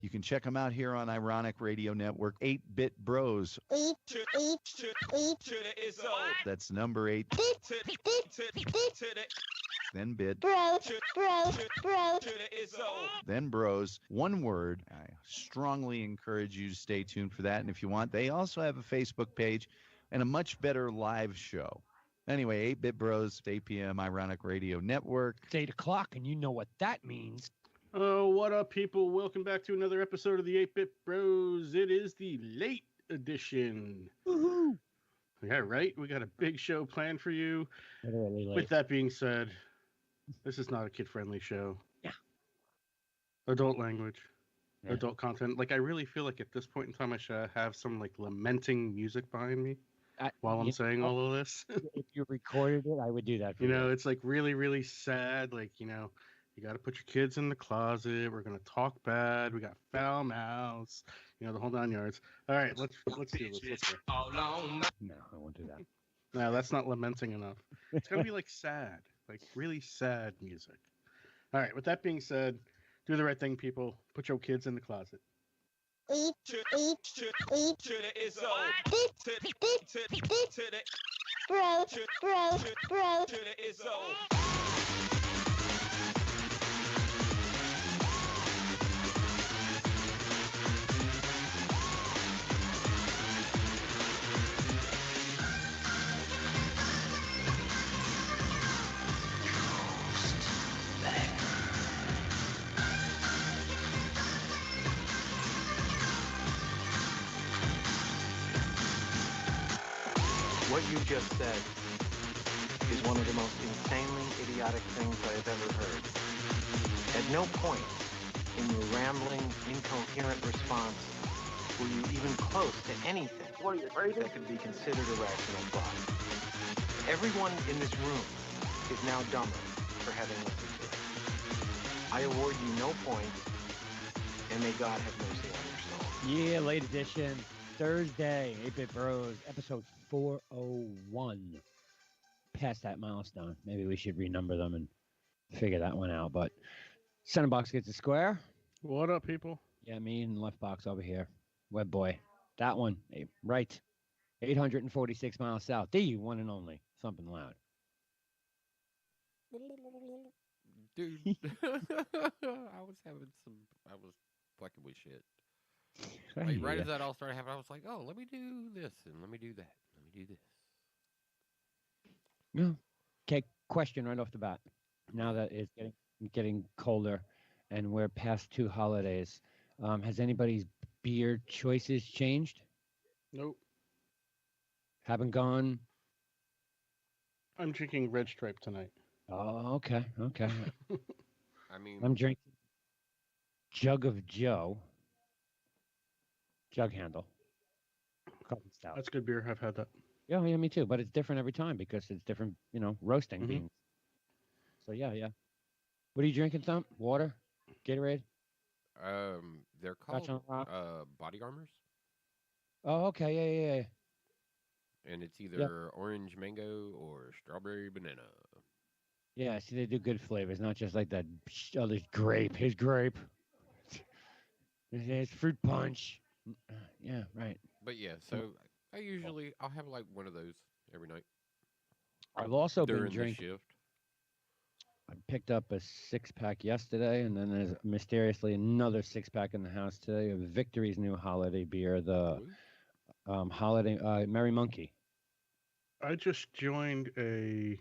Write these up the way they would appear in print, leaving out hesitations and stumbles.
You can check them out here on Ironic Radio Network. 8-Bit Bros. That's number 8. Then bit. Then bros. One word. I strongly encourage you to stay tuned for that. And if you want, they also have a Facebook page and a much better live show. Anyway, 8-Bit Bros, 8 p.m. Ironic Radio Network. It's 8 o'clock, and you know what that means. Oh, what up, people? Welcome back to another episode of the 8-Bit Bros. It is the late edition. Woohoo! Yeah, right? We got a big show planned for you. Literally late. With that being said, this is not a kid-friendly show. Yeah. Adult language. Yeah. Adult content. Like, I really feel like at this point in time I should have some, like, lamenting music behind me while I'm saying all of this. If you recorded it, I would do that for you. You know, it's, like, really, really sad. Like, you know, you got to put your kids in the closet. We're going to talk bad. We got foul mouths. You know, the whole 9 yards. All right, let's do this. Let's go. No, I won't do that. No, that's not lamenting enough. It's going to be, like, sad. Like, really sad music. All right, with that being said, do the right thing, people. Put your kids in the closet. What you just said is one of the most insanely idiotic things I have ever heard. At no point in your rambling, incoherent response were you even close to anything that could be considered a rational thought. Everyone in this room is now dumber for having listened to it. I award you no points, and may God have mercy on your soul. Yeah, late edition. Thursday, 8-Bit Bros, episode 401. Past that milestone. Maybe we should renumber them and figure that one out. But center box gets a square. What up, people? Yeah, me and left box over here. Web boy. That one. Right. 846 miles south. The one and only. Something loud. Dude. I was fucking with shit. Like, right as that all started happening, I was like, oh, let me do this and let me do that. Let me do this. Yeah. Okay, question right off the bat. Now that it's getting colder and we're past 2 holidays, has anybody's beer choices changed? Nope. Haven't gone? I'm drinking Red Stripe tonight. Oh, okay. I mean, I'm drinking Jug of Joe. Jug handle. Stout. That's good beer. I've had that. Yeah, me too. But it's different every time because it's different, roasting beans. So yeah. What are you drinking, Thump? Water? Gatorade? They're called body armors. Oh, okay. Yeah. And it's either orange mango or strawberry banana. Yeah, see, they do good flavors, not just like that other grape. Here's grape. Here's fruit punch. Yeah, right. But yeah, so I'll have like one of those every night. I've also been drinking. Shift. I picked up a 6-pack yesterday, and then there's mysteriously another 6-pack in the house today of Victory's new holiday beer, the holiday Merry Monkey. I just joined a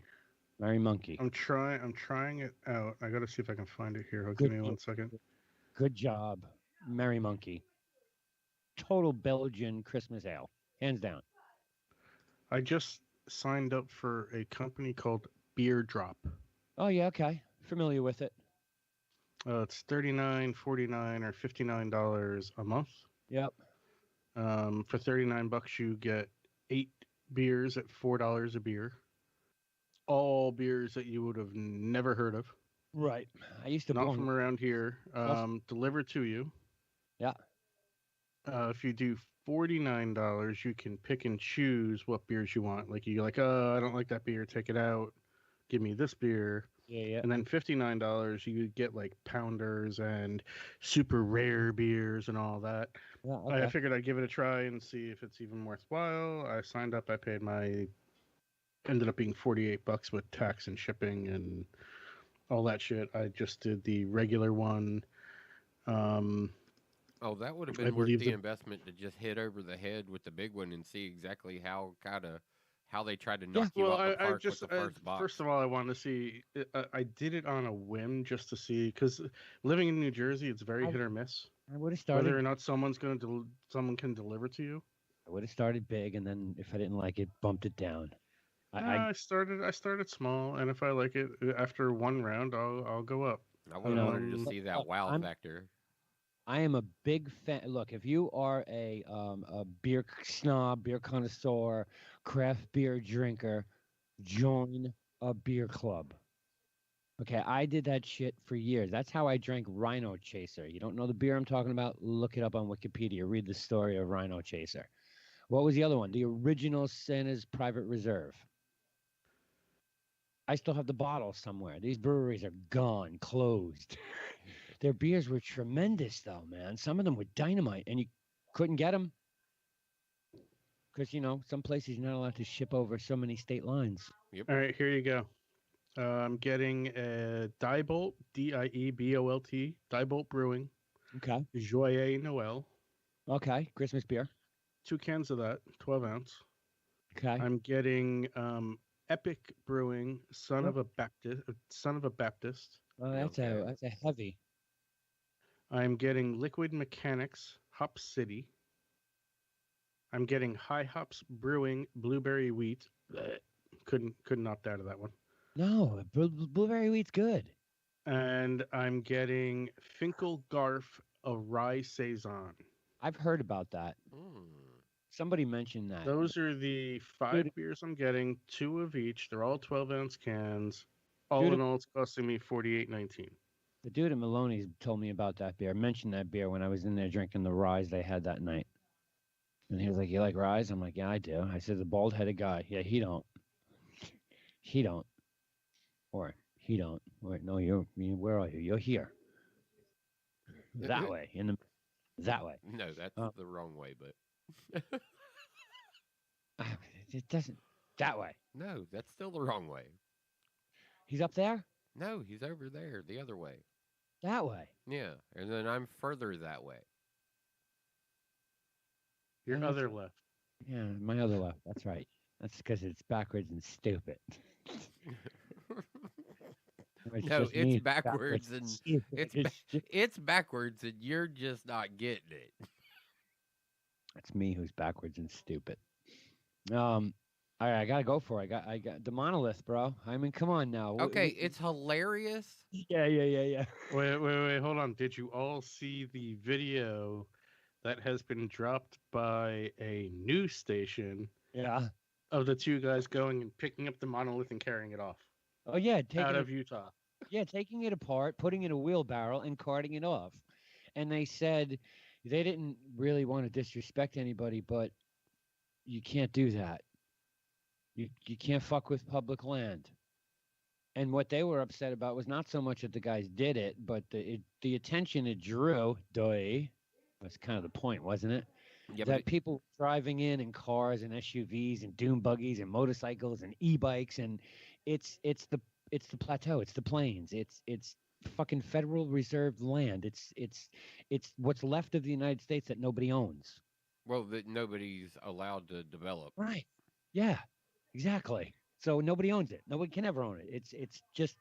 Merry Monkey. I'm trying it out. I got to see if I can find it here. Give me 1 second. Good job, Merry Monkey. Total Belgian Christmas ale, hands down. I just signed up for a company called Beer Drop. Oh yeah, okay. Familiar with it. It's $39, $49, or $59 a month. Yep. For $39, you get 8 beers at $4 a beer. All beers that you would have never heard of. Right. I used to not from around here. Delivered to you. Yeah. If you do $49, you can pick and choose what beers you want. Like you're like, oh, I don't like that beer. Take it out. Give me this beer. Yeah. And then $59, you could get like pounders and super rare beers and all that. Yeah. I Okay. figured I'd give it a try and see if it's even worthwhile. I signed up. I paid ended up being $48 with tax and shipping and all that shit. I just did the regular one. Oh, that would have I been worth believe the investment to just hit over the head with the big one and see exactly how they tried to Yeah. knock you Well, out the I park with just the first box. first of all, I wanted to see. I did it on a whim just to see, because living in New Jersey, it's very I, hit or miss I would have whether started. or not someone can deliver to you. I would have started big, and then if I didn't like it, bumped it down. No, I I started small, and if I like it after one round, I'll go up. I would you have know, wanted to Um, see that wow I'm factor. I am a big fan. Look, if you are a beer snob, beer connoisseur, craft beer drinker, join a beer club. Okay, I did that shit for years. That's how I drank Rhino Chaser. You don't know the beer I'm talking about? Look it up on Wikipedia. Read the story of Rhino Chaser. What was the other one? The original Santa's Private Reserve. I still have the bottle somewhere. These breweries are gone, closed. Their beers were tremendous, though, man. Some of them were dynamite, and you couldn't get them because some places you're not allowed to ship over so many state lines. Yep. all right, here you go. I'm getting a Diebolt, Diebolt, Diebolt Brewing, Okay, Joyeux Noel. okay, Christmas beer. 2 cans of that, 12 ounce. Okay, I'm getting Epic Brewing, oh, Son of a Baptist. well, that's Okay. a heavy. I'm getting Liquid Mechanics, Hop City. I'm getting High Hops Brewing, Blueberry Wheat. Blech. Couldn't opt out of that one. No, blueberry wheat's good. And I'm getting Finkel Garf, a Rye Saison. I've heard about that. Mm. Somebody mentioned that. Those are the 5 Dude, beers I'm getting, 2 of each. They're all 12-ounce cans. All dude, in all, it's costing me $48.19. the dude at Maloney's told me about that beer. Mentioned that beer when I was in there drinking the ryes they had that night. And he was like, "You like ryes?" I'm like, "Yeah, I do." I said, "The bald-headed guy." Yeah, he don't. He don't. Or he don't. Or no, where are you? You're here. That way. That way. No, that's Uh, the wrong way, but it doesn't. That way. no, that's still the wrong way. He's up there. No, he's over there, the other way. That way. Yeah, and then I'm further that way. Your Oh, other left. Yeah, my other left. That's right. That's because it's backwards and stupid. No, just me it's who's backwards and stupid. it's backwards, and you're just not getting it. It's me who's backwards and stupid. All right, I gotta go for it. I got the Monolith, bro. I mean, come on now. Okay, it's hilarious. Yeah. Wait, hold on. Did you all see the video that has been dropped by a news station Yeah. of the 2 guys going and picking up the monolith and carrying it off Oh yeah, out of Utah? taking it apart, putting it in a wheelbarrow, and carting it off. And they said they didn't really want to disrespect anybody, but you can't do that. You can't fuck with public land. And what they were upset about was not so much that the guys did it, but the attention it drew. Was kind of the point, wasn't it? Yeah, That people driving in cars and SUVs and dune buggies and motorcycles and e-bikes, and it's the plateau, it's the plains, it's fucking federal reserve land. It's what's left of the United States that nobody owns. well, that nobody's allowed to develop. Right. Yeah. Exactly. So nobody owns it. Nobody can ever own it. It's just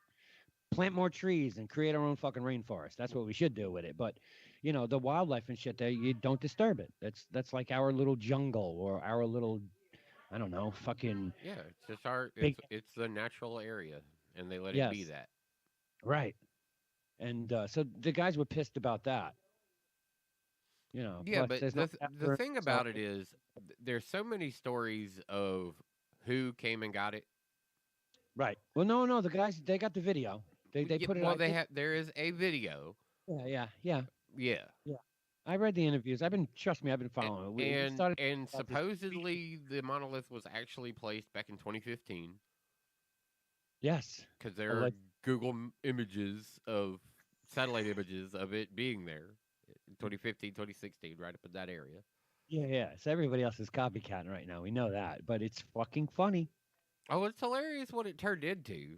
plant more trees and create our own fucking rainforest. That's what we should do with it. But the wildlife and shit there, you don't disturb it. That's like our little jungle or our little, I don't know, fucking Yeah, it's just our big. it's the natural area, and they let it be Yes. that. Right. And so the guys were pissed about that. Yeah, Plus but there's no the thing about it is there's so many stories of who came and got it. Right. Well, no, the guys, they got the video. They Yeah, put it well, out. there is a video. Yeah. Yeah. I read the interviews. Trust me, I've been following it. We started And about this- supposedly the monolith was actually placed back in 2015 Yes. because they're Google images of satellite images of it being there in 2015, 2016, right up in that area. Yeah, yeah. So everybody else is copycatting right now. We know that, but it's fucking funny. Oh, it's hilarious what it turned into.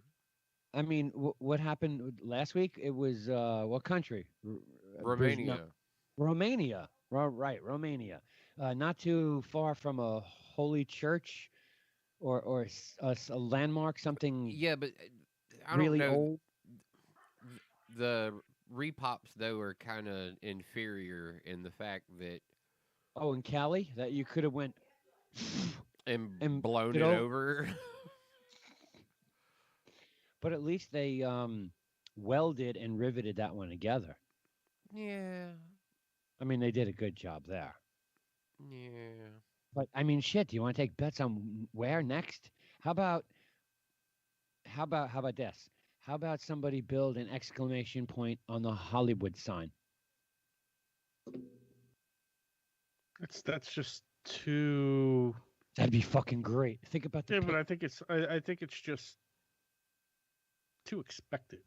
I mean, what happened last week? It was what country? No, Romania. Romania. Right, Romania. Not too far from a holy church or a landmark, something Yeah, but I don't really know. old. The repops though are kind of inferior in the fact that Oh, in Cali, that you could have went and and blown it it over. over. But at least they welded and riveted that one together. Yeah, I mean, they did a good job there. yeah. But I mean, shit. Do you want to take bets on where next? How about how about this? How about somebody build an exclamation point on the Hollywood sign? That's just too. That'd be fucking great. Think about the Yeah, but pic. I think it's just too expected.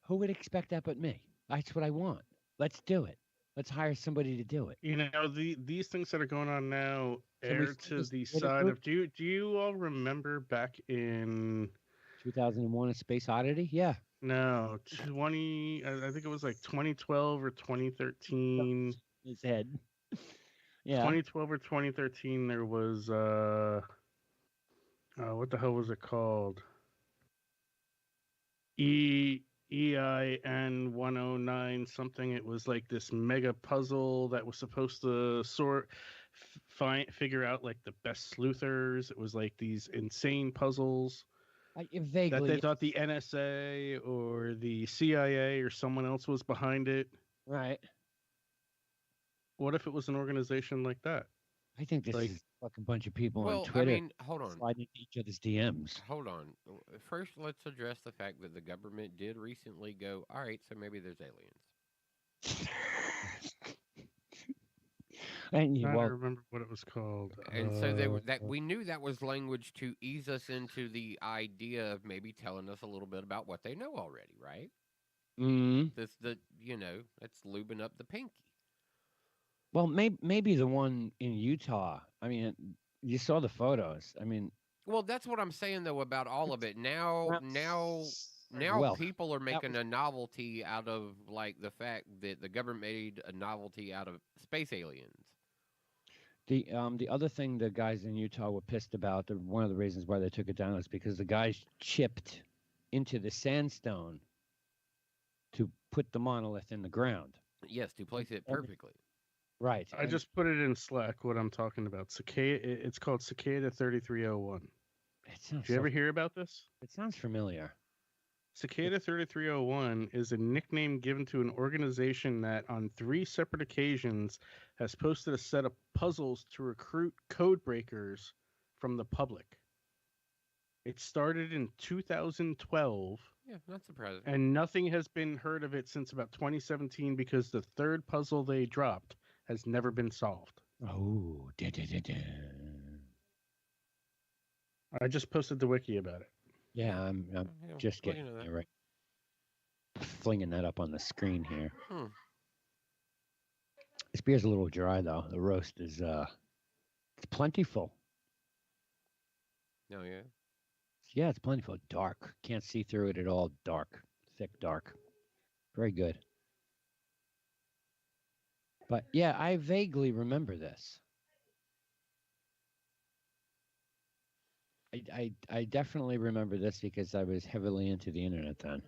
Who would expect that but me? That's what I want. Let's do it. Let's hire somebody to do it. You know, these things that are going on now Can we air send to this the Twitter side group? of do you all remember back in 2001: A Space Oddity? Yeah. no 20 I think it was like 2012 or 2013. His head. Yeah. 2012 or 2013 there was what the hell was it called? EIN 109 something. It was like this mega puzzle that was supposed to figure out like the best sleuthers. It was like these insane puzzles that Vaguely. they thought the NSA or the CIA or someone else was behind it. Right. What if it was an organization like that? I think this Like, is a fucking bunch of people on Well, I Twitter mean, hold on. sliding into each other's DMs. Hold on. First, let's address the fact that the government did recently go, all right, so maybe there's aliens. And I well, don't remember what it was called. And so they were, that we knew that was language to ease us into the idea of maybe telling us a little bit about what they know already, right? mm, That's that's lubing up the pinky. well, maybe the one in Utah. I mean, you saw the photos. I mean, Well, that's what I'm saying though about all of it. Now well, people are that making was a novelty out of like the fact that the government made a novelty out of space aliens. the other thing the guys in Utah were pissed about. One of the reasons why they took it down is because the guys chipped into the sandstone to put the monolith in the ground. Yes, to place it perfectly. Right. I just put it in Slack what I'm talking about. Cicada. It's called Cicada 3301. It sounds Did you ever hear about this? It sounds familiar. Cicada 3301 is a nickname given to an organization that, on 3 separate occasions, has posted a set of puzzles to recruit code breakers from the public. It started in 2012. Yeah, not surprising. And nothing has been heard of it since about 2017 because the third puzzle they dropped has never been solved. Oh, I just posted the wiki about it. yeah, I'm just getting it right. Flinging that up on the screen here. This beer's a little dry though. The roast is it's plentiful. Oh yeah. Yeah, it's plentiful. Dark. Can't see through it at all. Dark. Thick dark. Very good. But yeah, I vaguely remember this. I definitely remember this because I was heavily into the internet then.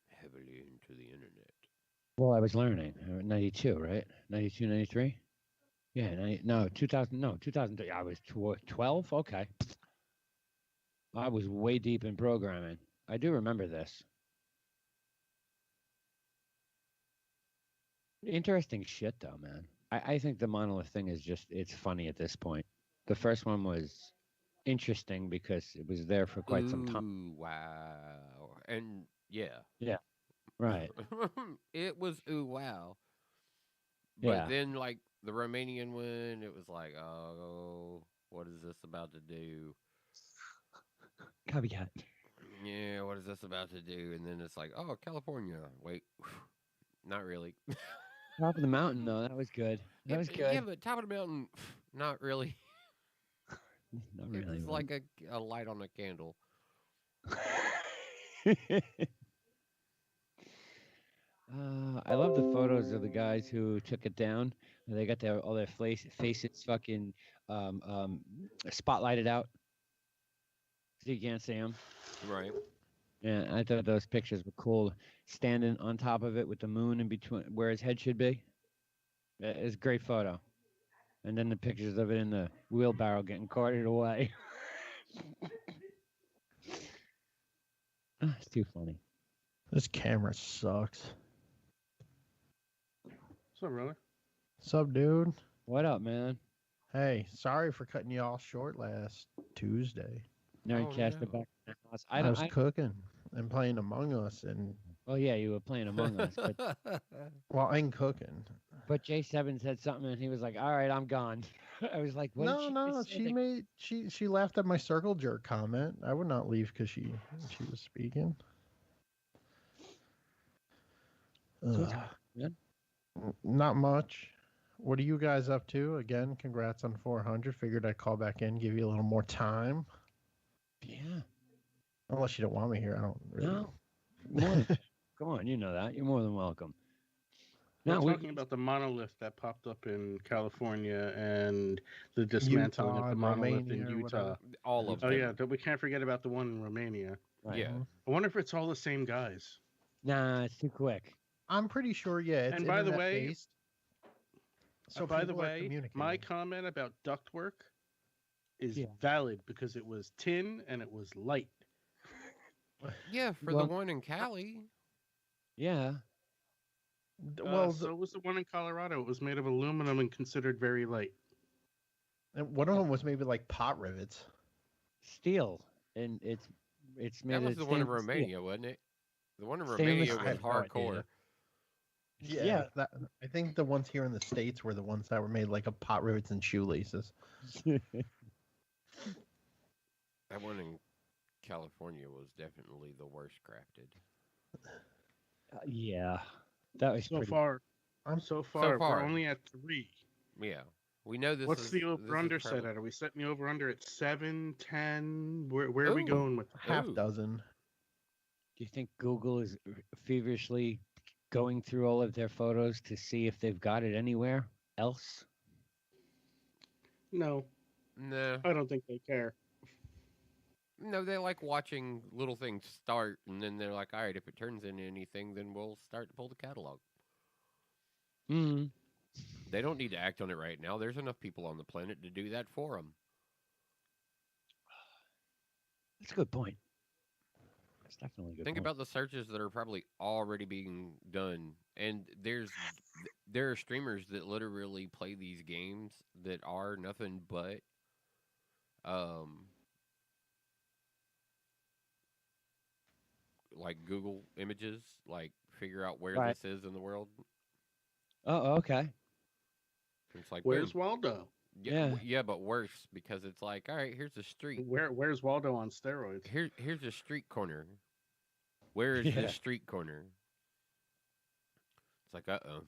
Heavily into the internet. Well, I was learning. 92, right? 92, 93? Yeah, 2003. I was 12? Okay. I was way deep in programming. I do remember this. Interesting shit, though, man. I think the Monolith thing is just, it's funny at this point. The first one was interesting because it was there for quite some time. Wow. And yeah. Yeah. Right. It was wow. But Yeah. then like the Romanian one, it was like, oh, what is this about to do? Copycat. yeah, what is this about to do? And then it's like, oh, California. Wait, not really. Top of the mountain, though. That was good. That was good. Yeah, but top of the mountain, not really. Not It really. was like a light on a candle. I love the photos of the guys who took it down. And they got all their faces fucking spotlighted out, so you can't see them. Right. Yeah, I thought those pictures were cool. Standing on top of it with the moon in between where his head should be. It's a great photo. And then the pictures of it in the wheelbarrow getting carted away. It's too funny. This camera sucks. So, brother. What's up, dude? What up, man? Hey, sorry for cutting you all short last Tuesday. Nerdcast no. back in the house. I was cooking and playing Among Us, and Oh yeah, you were playing Among Us, but well, I'm cooking. J7 said something and he was like, "All right, I'm gone." I was like, "What?" did No, just say? she Like, made she laughed at my circle jerk comment. I would not leave because she was speaking. So what's Ugh. up, man? Not much. What are you guys up to? Again, congrats on 400. Figured I'd call back in, give you a little more time. Yeah. Unless you don't want me here, I don't really. No. More than, come on, you know that. You're more than welcome. We're No, talking about the monolith that popped up in California and the dismantling Utah of the and monolith Romania in or Utah. whatever. All of Oh them. yeah, we can't forget about the one in Romania. right. Yeah. I wonder if it's all the same guys. Nah, it's too quick. I'm pretty sure, yeah. It's And by the way- internet-based. So by the people are way, my communicating. comment about ductwork is Yeah. valid because it was tin and it was light. Yeah, for Well- the one in Cali. Yeah. Well, So was the one in Colorado. It was made of aluminum and considered very light. and one of them was maybe like pot rivets. Steel. And it's made That was of the one in stainless steel. Romania, wasn't it? The one in Stainless Romania steel. was I have no hardcore. idea. Yeah. I think the ones here in the States were the ones that were made like of pot rivets and shoelaces. That one in California was definitely the worst crafted. Yeah. That was So pretty. far, So we're far. only at 3. Yeah, we know this. What's is, the this over is under set probably- at? Are we setting the over under at 7, 10? Where are we Ooh. going with Half Ooh. dozen. Do you think Google is feverishly going through all of their photos to see if they've got it anywhere else? No, No, I don't think they care. no, they like watching little things start, and then they're like, "All right, if it turns into anything, then we'll start to pull the catalog." Hmm. They don't need to act on it right now. There's enough people on the planet to do that for them. That's a good point. That's definitely a good Think point. about the searches that are probably already being done, and there are streamers that literally play these games that are nothing but like Google images, like figure out where Right. this is in the world. Oh, okay. It's like Where's boom. Waldo? Yeah. Yeah, but worse because it's like, all right, here's a street. Where's Waldo on steroids? Here's a street corner. Where is Yeah. this street corner? It's like, uh-oh.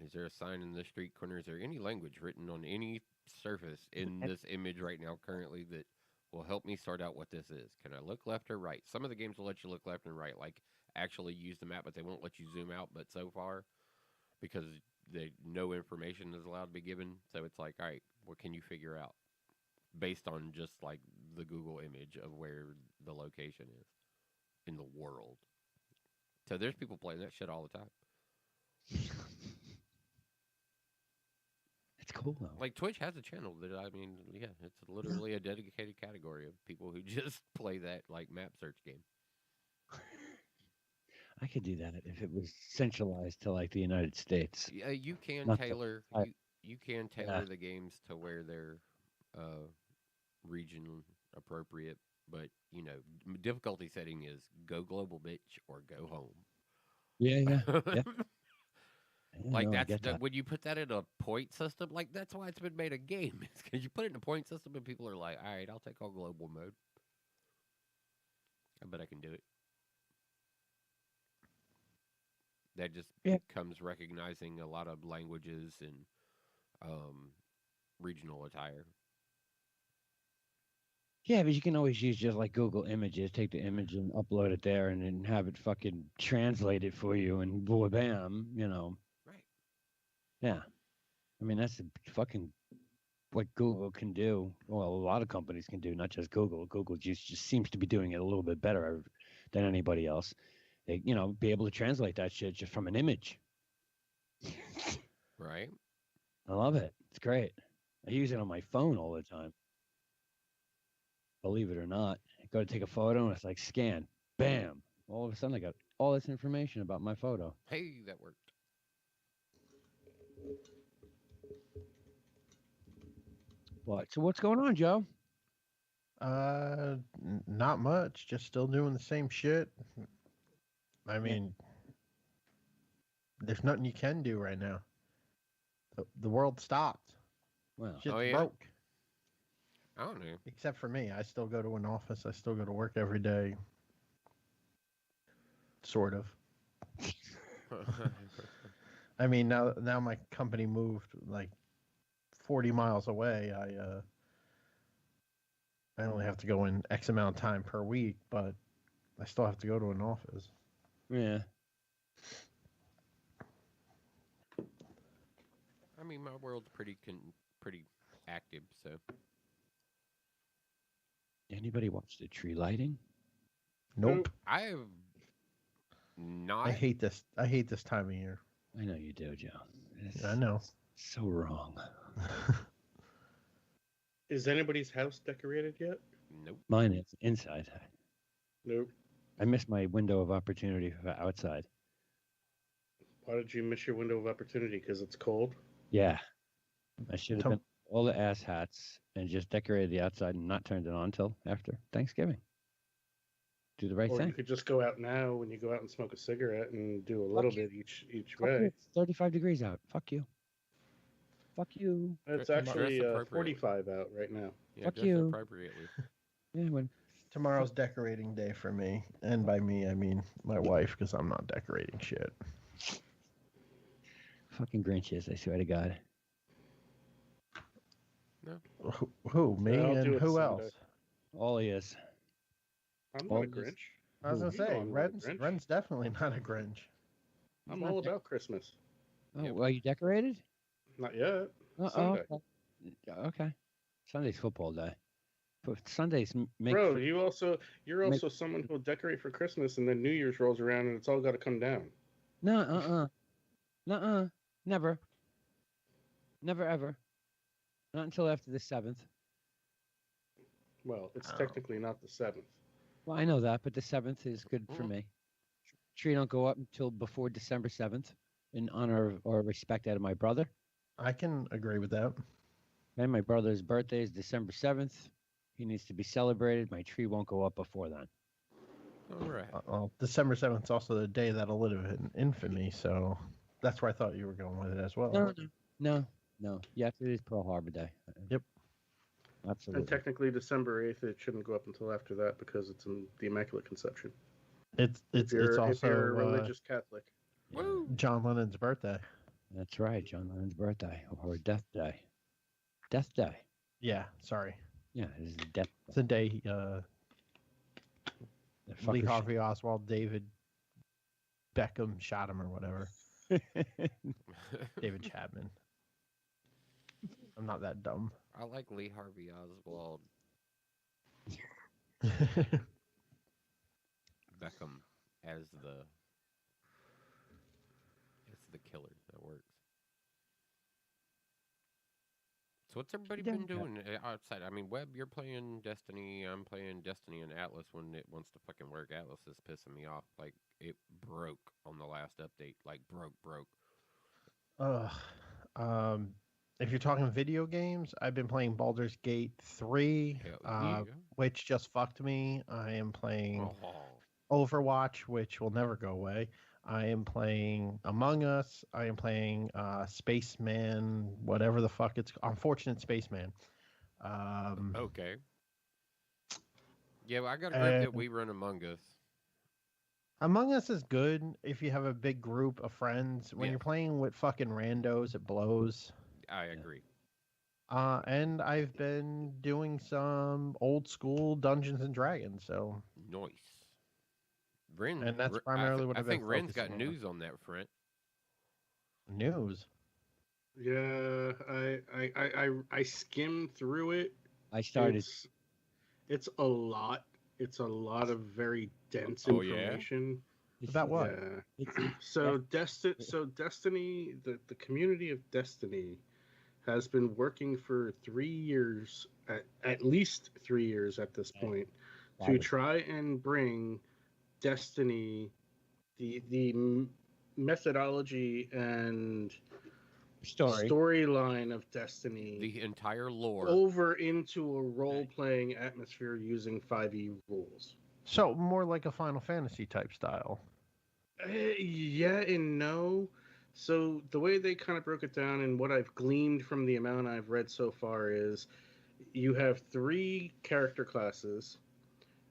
Is there a sign in the street corner? Is there any language written on any surface in this image right now currently that will help me sort out what this is? Can I look left or right? Some of the games will let you look left and right, like actually use the map, but they won't let you zoom out. But so far, because no information is allowed to be given, so it's like, all right, what can you figure out based on just like the Google image of where the location is in the world? So there's people playing that shit all the time. It's cool though. Like Twitch has a channel that yeah, it's literally a dedicated category of people who just play that like map search game. I could do that if it was centralized to like the United States. Yeah, you can Not the- tailor I- you can tailor the games to where they're region appropriate, but you know, difficulty setting is go global bitch or go home. Yeah, yeah. Yeah, Like no, I that's get that. when you put that in a point system, like that's why it's been made a game. It's because you put it in a point system and people are like, all right, I'll take on global mode. I bet I can do it. That just Yeah. becomes recognizing a lot of languages and regional attire. Yeah, but you can always use just like Google Images, take the image and upload it there, and then have it fucking translate it for you, and bam, Right. Yeah. I mean, that's fucking what Google can do. Well, a lot of companies can do, not just Google. Google just seems to be doing it a little bit better than anybody else. They, be able to translate that shit just from an image. Right. I love it. It's great. I use it on my phone all the time. Believe it or not, I go to take a photo and it's like scan, bam. All of a sudden, I got all this information about my photo. Hey, that worked. What? So what's going on, Joe? Not much. Just still doing the same shit. I mean, there's nothing you can do right now. The world stopped. Well, Shit's Oh, yeah? broke. I don't know. Except for me. I still go to an office. I still go to work every day. Sort of. I mean, now my company moved like 40 miles away. I only have to go in X amount of time per week, but I still have to go to an office. yeah. I mean, my world's pretty active, so Anybody watch the tree lighting? Nope. I have not. I hate this. I hate this time of year. I know you do, Joe. It's I know. so wrong. Is anybody's house decorated yet? Nope. Mine is inside. Nope. I missed my window of opportunity for outside. Why did you miss your window of opportunity? Because it's cold? Yeah. I should have Tom- been all the ass hats and just decorated the outside and not turned it on until after Thanksgiving. Do the right Or thing. you could just go out now when you go out and smoke a cigarette and do a little bit each Fuck you. way. It's 35 degrees out. Fuck you. Fuck you. It's Dress actually appropriately. 45 out right now. Yeah, Fuck dress you. appropriately. Yeah, when Tomorrow's decorating day for me. And by me, I mean my wife, because I'm not decorating shit. fucking Grinches, I swear to God. Who? Me? I'll do And it who Sunday. else? All he is. I'm Well, not a Grinch. I was going to You know say, I'm not a Grinch. Ren's definitely not a Grinch. I'm all about Christmas. Oh, Yep. well, you decorated? Not yet. Oh, Sunday. okay. Sunday's football day. But Sundays make Bro, for- you're also someone who'll decorate for Christmas and then New Year's rolls around and it's all got to come down. No, nuh-uh, never, ever, not until after the 7th. Well, it's Oh. technically not the 7th. Well, I know that, but the 7th is good for Mhm. me. Tree don't go up until before December 7th in honor of, or respect out of my brother. I can agree with that. And my brother's birthday is December 7th. He needs to be celebrated. My tree won't go up before then. All right. Well, December 7th is also the day that'll live in infamy, so that's where I thought you were going with it as well. No. Yes, it is Pearl Harbor Day. Yep. Absolutely. And technically December 8th, it shouldn't go up until after that because it's in the Immaculate Conception. It's If you're a also religious Catholic. Yeah, Woo! John Lennon's birthday. that's right, John Lennon's birthday or death day. Death day. Yeah, sorry. Yeah, it is the death. It's the day That Lee fucker Harvey Oswald, David Beckham shot him or whatever. David Chapman. I'm not that dumb. I like Lee Harvey Oswald Beckham as the killer. That works. So what's everybody been doing outside? I mean, Webb, you're playing Destiny. I'm playing Destiny and Atlas when it wants to fucking work. Atlas is pissing me off. Like, it broke on the last update. Like, broke. If you're talking video games, I've been playing Baldur's Gate 3, Yeah, which just fucked me. I am playing oh. Overwatch, which will never go away. I am playing Among Us. I am playing Spaceman, whatever the fuck it's Unfortunate Spaceman. Okay. Yeah, well, I got a group that we run Among Us. Among Us is good if you have a big group of friends. When Yes. you're playing with fucking randos, it blows. I agree. And I've been doing some old school Dungeons and Dragons, so Nice. Ren, and that's R- primarily what I I've been think Ren's got focusing on. news on that front. News. Yeah, I skimmed through it. I started. It's a lot. It's a lot of very dense Oh, yeah? information. About what? Yeah. It's, So Destiny, the community of Destiny, has been working for 3 years, at least 3 years at this point, to try and bring Destiny, the methodology and storyline of Destiny, The entire lore. over into a role-playing atmosphere using 5e rules. So more like a Final Fantasy type style. Yeah and no. So the way they kind of broke it down, and what I've gleaned from the amount I've read so far, is you have 3 character classes,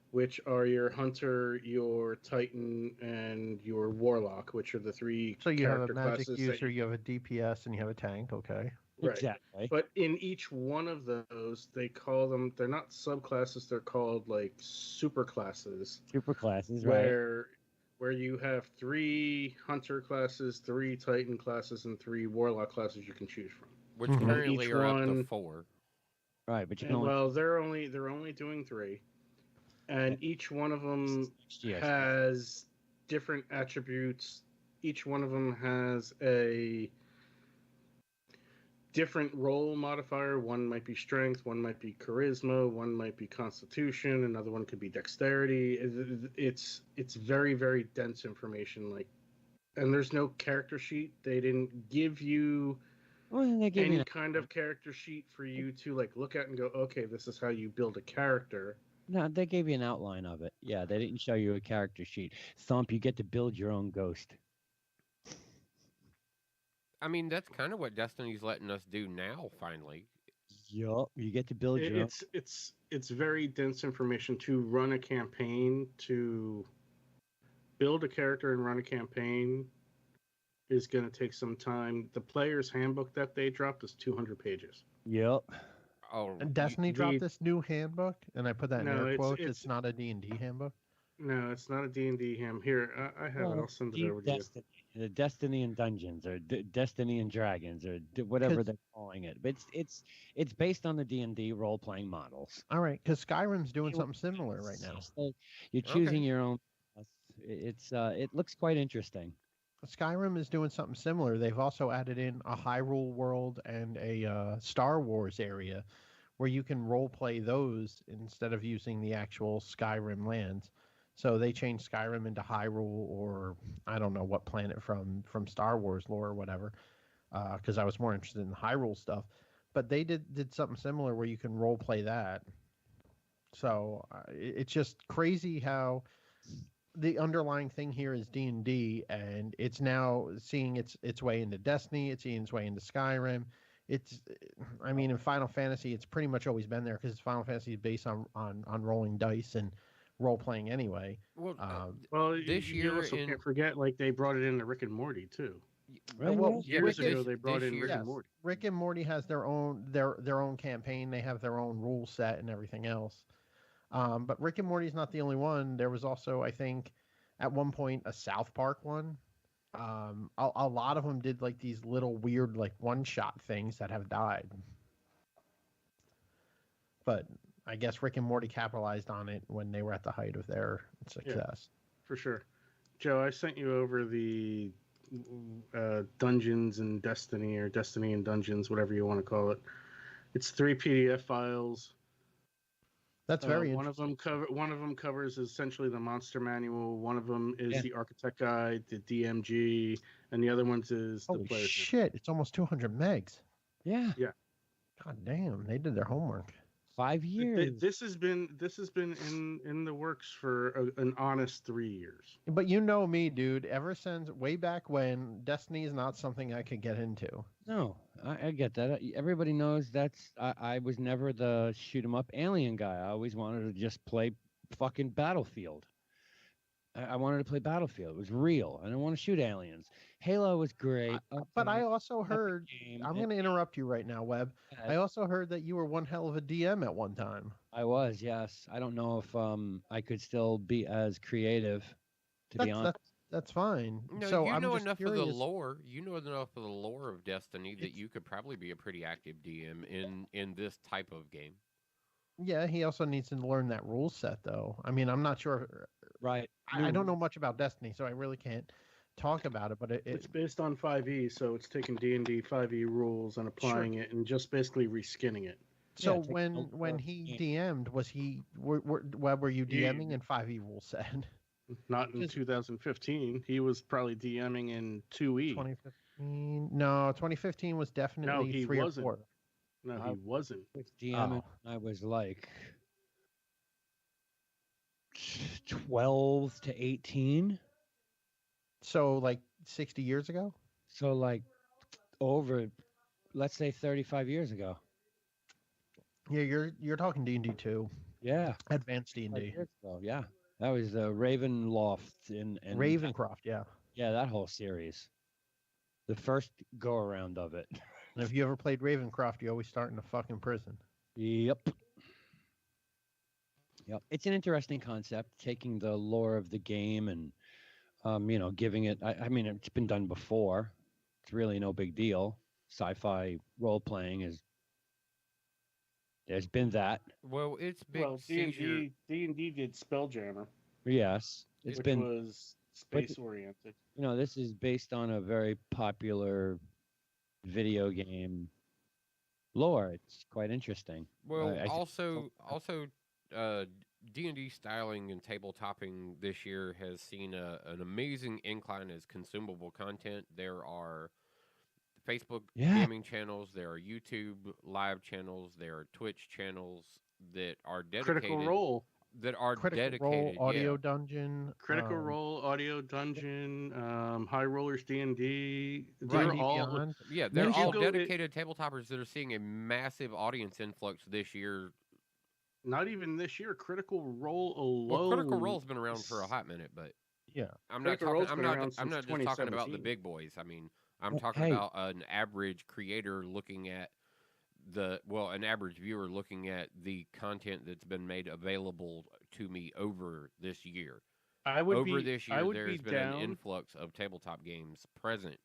which are your hunter, your titan, and your warlock, which are the 3 So you have a character magic classes user, you have a DPS, and you have a tank. Okay. Right. Exactly. But in each one of those, they call them, they're not subclasses, they're called like super classes. Super classes, right? Where you have 3 hunter classes, 3 titan classes, and 3 warlock classes you can choose from. Which Mhm. currently Each are up to one- 4. Right, but you can And, only well, they're only doing 3, and each one of them Yes. has different attributes. Each one of them has a different role modifier. One might be strength, one might be charisma, one might be constitution, another one could be dexterity. It's very, very dense information. Like, and there's no character sheet. They didn't give you Well, they give any you kind of character sheet for you to like look at and go, okay, this is how you build a character. no, they gave you an outline of it. Yeah, they didn't show you a character sheet. Thump, you get to build your own ghost. I mean, that's kind of what Destiny's letting us do now, finally. Yup, you get to build your own. It's very dense information to run a campaign, to build a character and run a campaign is going to take some time. The player's handbook that they dropped is 200 pages. Yup. Oh, And Destiny dropped read- this new handbook, and I put that in No, air it's- quotes. it's- It's not a D&D handbook. No, it's not a D&D ham. Here, I have it. I'll send it Deep over to you. Destiny, the Destiny and Dungeons, or Destiny and Dragons, or whatever 'Cause- they're calling it. But it's based on the D&D role playing models. All right, because Skyrim's doing Hey, something similar right now. So you're choosing your own. It looks quite interesting. Skyrim is doing something similar. They've also added in a Hyrule world and a Star Wars area where you can role play those instead of using the actual Skyrim lands. So they changed Skyrim into Hyrule, or I don't know what planet from Star Wars lore or whatever, because I was more interested in the Hyrule stuff. But they did something similar where you can role play that. So it's just crazy how the underlying thing here is D&D, and it's now seeing its way into Destiny. It's seeing its way into Skyrim. I mean, in Final Fantasy, it's pretty much always been there because Final Fantasy is based on rolling dice and role playing anyway. well, Well, This you year also in- can't forget, like, they brought it into Rick and Morty, too. Right, well, yeah, Years but ago, this- they brought this in year- Rick Yes, and Morty. Rick and Morty has their own campaign. They have their own rule set and everything else. But Rick and Morty's not the only one. There was also, I think, at one point, a South Park one. A lot of them did like these little weird like one-shot things that have died. But I guess Rick and Morty capitalized on it when they were at the height of their success. For sure. Joe, I sent you over the Dungeons and Destiny, or Destiny and Dungeons, whatever you want to call it. It's 3 PDF files. That's very one interesting. One of them covers essentially the monster manual. One of them is Yeah. the architect guide, the DMG, and the other one is the Holy player's shit! It's almost 200 megs. Yeah. God damn, they did their homework. 5 years. This has been in the works for an honest 3 years. But you know me, dude. Ever since way back when, Destiny is not something I could get into. No, I get that. Everybody knows I was never the shoot 'em up alien guy. I always wanted to just play fucking Battlefield. I wanted to play Battlefield. It was real. I didn't want to shoot aliens. Halo was great. But I okay, also epic heard, game, I'm and going to interrupt you right now, Webb. yeah, I also heard that you were one hell of a DM at one time. I was, yes. I don't know if I could still be as creative, to be honest. That's fine. No, So you I'm know just enough curious. of the lore. You know enough of the lore of Destiny that you could probably be a pretty active DM in this type of game. Yeah, he also needs to learn that rule set, though. I mean, I'm not sure. Right. I don't know much about Destiny, so I really can't talk about it. But It's based on 5e, so it's taking D&D 5e rules and applying it and just basically reskinning it. So Yeah, take the when whole he game. DM'd, was he Webb? Were you DMing in 5e rule set? Not in 2015. He was probably DMing in 2e. 2015? No, 2015 was definitely No, he 3 wasn't. or 4. No, he wasn't. With DM, Oh. I was like 12 to 18. So like 60 years ago? So like over, let's say 35 years ago. Yeah, you're talking D&D 2, Yeah. advanced 5 D&D. years ago, yeah. That was Ravenloft and Ravencroft, yeah. yeah, that whole series. The first go around of it. And if you ever played Ravencroft, you always start in a fucking prison. Yep. Yep. It's an interesting concept, taking the lore of the game and giving it I mean, it's been done before. It's really no big deal. Sci-fi role playing is there's been that. Well, it's big Well, seizure. D&D did Spelljammer, Yes. It's which been was space oriented. this is based on a very popular video game lore. It's quite interesting. Well, I think- also, D&D styling and tabletopping this year has seen an amazing incline as consumable content. There are Facebook gaming channels, there are YouTube live channels, there are Twitch channels that are dedicated. Critical Role. That are Critical dedicated. Role, Audio yeah. Dungeon. Critical Role, Audio Dungeon, High Rollers D&D. Right. They're all Beyond. Yeah, they're Once you all go- dedicated tabletoppers that are seeing a massive audience influx this year. not even this year. Critical Role alone. Well, Critical Role's been around for a hot minute, but Yeah. I'm not Critical talking. Role's I'm been not. around I'm not since just talking about the 2017. big boys. I mean, I'm Well, talking hey. about an average creator looking at an average viewer looking at the content that's been made available to me over this year. This year, there's been an influx of tabletop games present